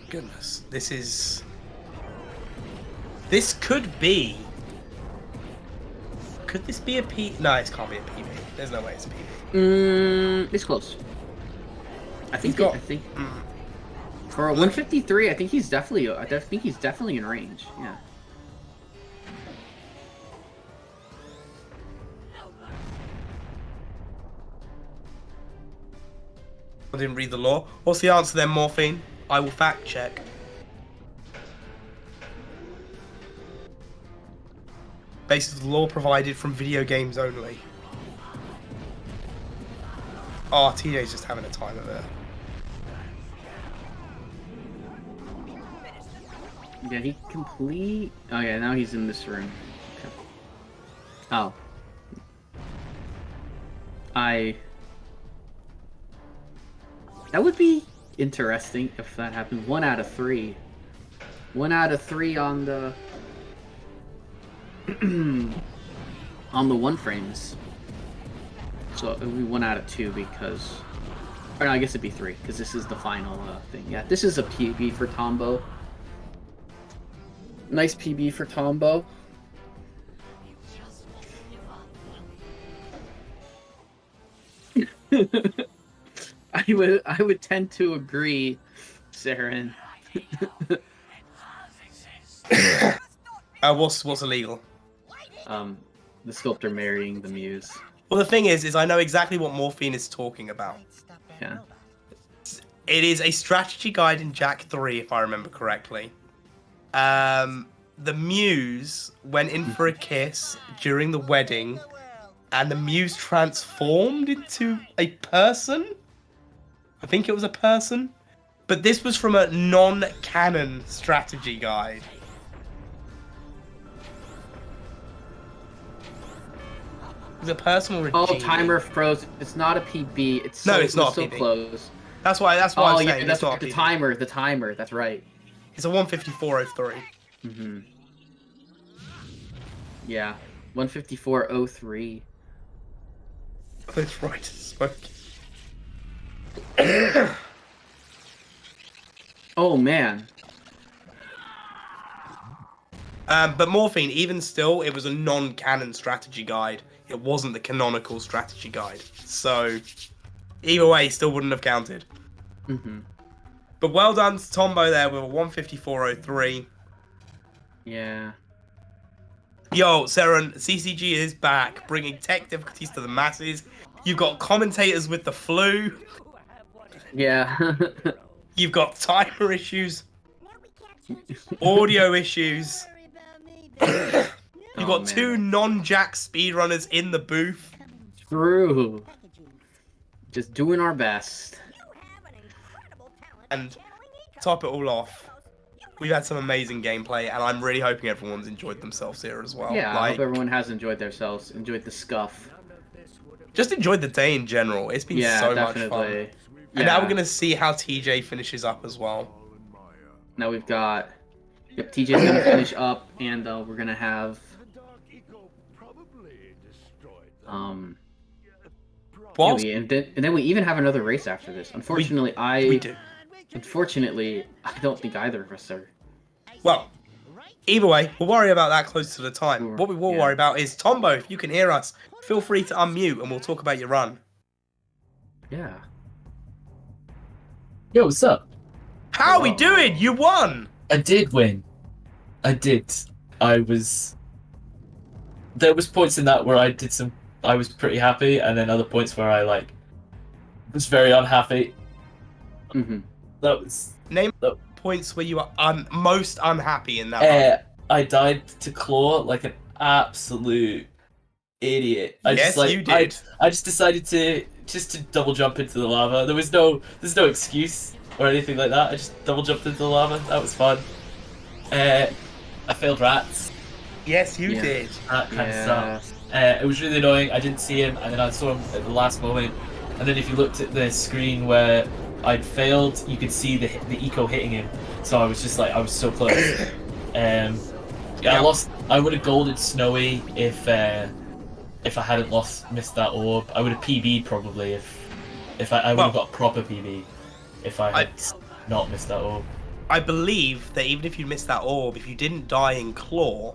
Goodness, this could be... Could this be a P... No, it can't be a PB. There's no way it's a PB. It's close. I think for a 153, I think he's definitely in range. Yeah. I didn't read the lore. What's the answer then, Morphine? I will fact check. Basis of the law provided from video games only. Oh, TJ's just having a time of it. Yeah, he complete. Oh yeah, now he's in this room. Okay. Oh. That would be interesting if that happened. 1 out of 3. 1 out of 3 on the on the 1 frames. So it would be 1 out of 2 because, or no, I guess it'd be 3 because this is the final thing. Yeah, this is a PB for Tombo. Nice PB for Tombo. I would tend to agree, Saren. What's illegal? The sculptor marrying the muse. Well, the thing is I know exactly what Morphine is talking about. Yeah. It is a strategy guide in Jak 3, if I remember correctly. The muse went in for a kiss during the wedding, and the muse transformed into a person. I think it was a person. But this was from a non-canon strategy guide. Was it a person or a Oh, genie? timer froze. It's not a PB. It's No, so, it's not a so PB. close. That's why Oh I'm yeah, saying that's it's not the a PB. timer. The timer. That's right. It's a 154.03. Mm-hmm. Yeah, 154.03. That's right. Smoke. Oh man. But Morphine, even still, it was a non-canon strategy guide. It wasn't the canonical strategy guide. So, either way, still wouldn't have counted. Mm-hmm. But well done to Tombo there with a 154.03. Yeah. Yo, Saren, CCG is back, bringing tech difficulties to the masses. You've got commentators with the flu. Yeah. You've got timer issues. Audio issues. You've got 2 non-Jak speedrunners in the booth. True. Just doing our best. And top it all off, we've had some amazing gameplay, and I'm really hoping everyone's enjoyed themselves here as well. Yeah, I Like, hope everyone has enjoyed themselves, enjoyed the scuff. just enjoyed the day in general. It's been Yeah, so definitely. much fun. And now we're going to see how TJ finishes up as well. Now we've got... Yep, TJ's going to finish up, and we're going to have... Whilst Yeah, and then we even have another race after this. Unfortunately, we do. Unfortunately, I don't think either of us are. Well, either way, we'll worry about that closer to the time. What we will Yeah. worry about is, Tombo, if you can hear us, feel free to unmute and we'll talk about your run. Yeah. Yo, what's up? How are we doing? You won! I did win. I did. There was points in that where I was pretty happy, and then other points where I was very unhappy. Mm-hmm. That was Name that, points where you are most unhappy in that run. I died to Claw like an absolute idiot. You did. I just decided to double jump into the lava. There's no excuse or anything like that. I just double jumped into the lava. That was fun. I failed rats. Yes, you Yeah. did. That kind of stuff. It was really annoying. I didn't see him, and then I saw him at the last moment. And then if you looked at the screen where I'd failed, you could see the eco hitting him. So I was just I was so close. I lost. I would have golded Snowy if I hadn't missed that orb. I would have PB'd probably if I would have got a proper PB if I had not missed that orb. I believe that even if you missed that orb, if you didn't die in Claw,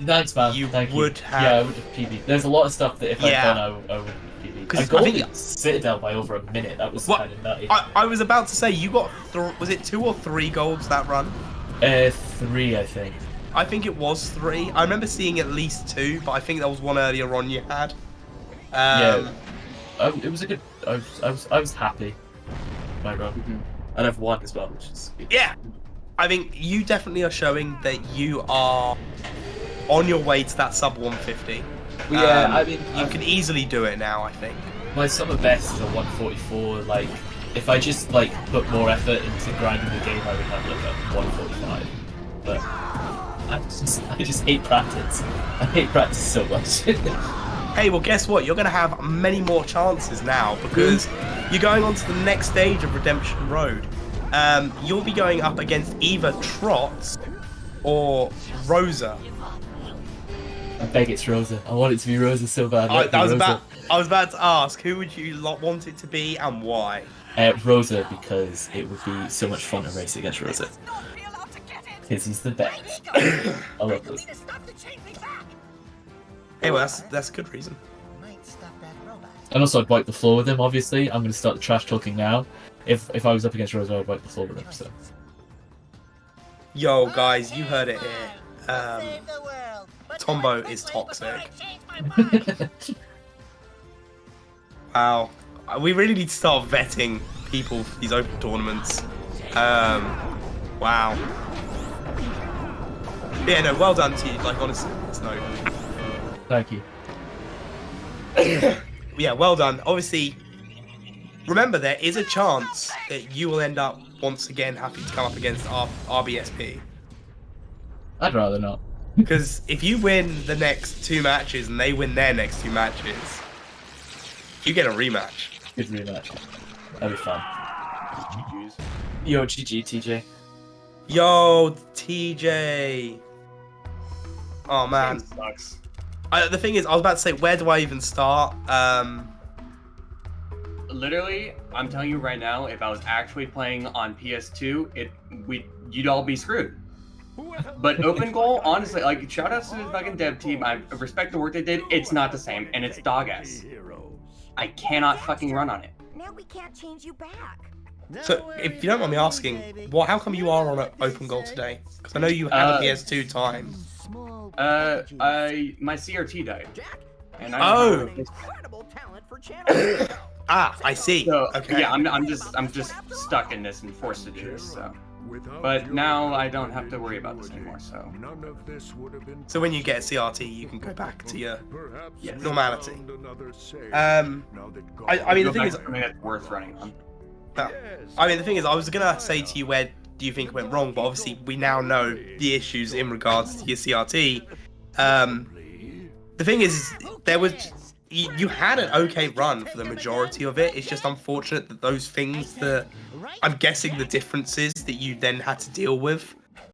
Thanks, man. you Thank would you. have. Yeah, I would have PB'd. There's a lot of stuff that if I'd done, I would have PB'd. 'Cause I I think- golded Citadel by over a minute. That was kind of nutty. I was about to say, you got, was it 2 or 3 golds that run? 3, I think. I think it was 3. I remember seeing at least 2, but I think that was one earlier on you had. Yeah. It was a good. I was happy. My run. Mm-hmm. And I've won as well, which is good. Yeah, I think you definitely are showing that you are on your way to that sub 150. Well, yeah, I mean, you can easily do it now. I think. my summer best is a 144. Like, if I just like put more effort into grinding the game, I would have like a 145. But I just hate practice. I hate practice so much. Hey, well, guess what? You're going to have many more chances now because you're going on to the next stage of Redemption Road. You'll be going up against either Trots or Rosa. I beg it's Rosa. I want it to be Rosa so bad. I was about to ask, who would you want it to be and why? Rosa, because it would be so much fun to race against Rosa. Because he's the best. I love Rosa. Hey, well, that's a good reason. And also, I'd wipe the floor with him, obviously. I'm going to start the trash talking now. If I was up against Rosa, I'd wipe the floor with him, so. Yo, guys, you heard it here. Tombo is toxic. Wow. We really need to start vetting people for these open tournaments. Wow. Yeah, no, well done to you. Like, honestly, it's no. Thank you. Yeah, well done. Obviously, remember, there is a chance that you will end up, once again, having to come up against RBSP. I'd rather not. Because if you win the next 2 matches and they win their next 2 matches, you get a rematch. Good rematch. That'd be fun. Yo, GG, TJ. Yo, TJ. Oh, man. Sucks. The thing is, I was about to say, where do I even start? Literally, I'm telling you right now, if I was actually playing on PS2, you'd all be screwed. But Open Goal, honestly, like, shout out to the fucking dev team. I respect the work they did. It's not the same, and it's dog ass. I cannot fucking run on it. Now we can't change you back. So, if you don't mind me asking, how come you are on an Open Goal today? Because I know you had a PS2 time. My CRT died. And Oh. I see. So, okay. yeah, I'm just stuck in this and forced to do this. So, but now I don't have to worry about this anymore. So, So when you get a CRT, you can go back to your yes. normality. I mean, the thing is, I mean, it's worth running on. I mean, the thing is, I was gonna say to you, where do you think it went wrong? But obviously, we now know the issues in regards to your CRT. The thing is, there was you had an okay run for the majority of it. It's just unfortunate that those things that I'm guessing the differences that you then had to deal with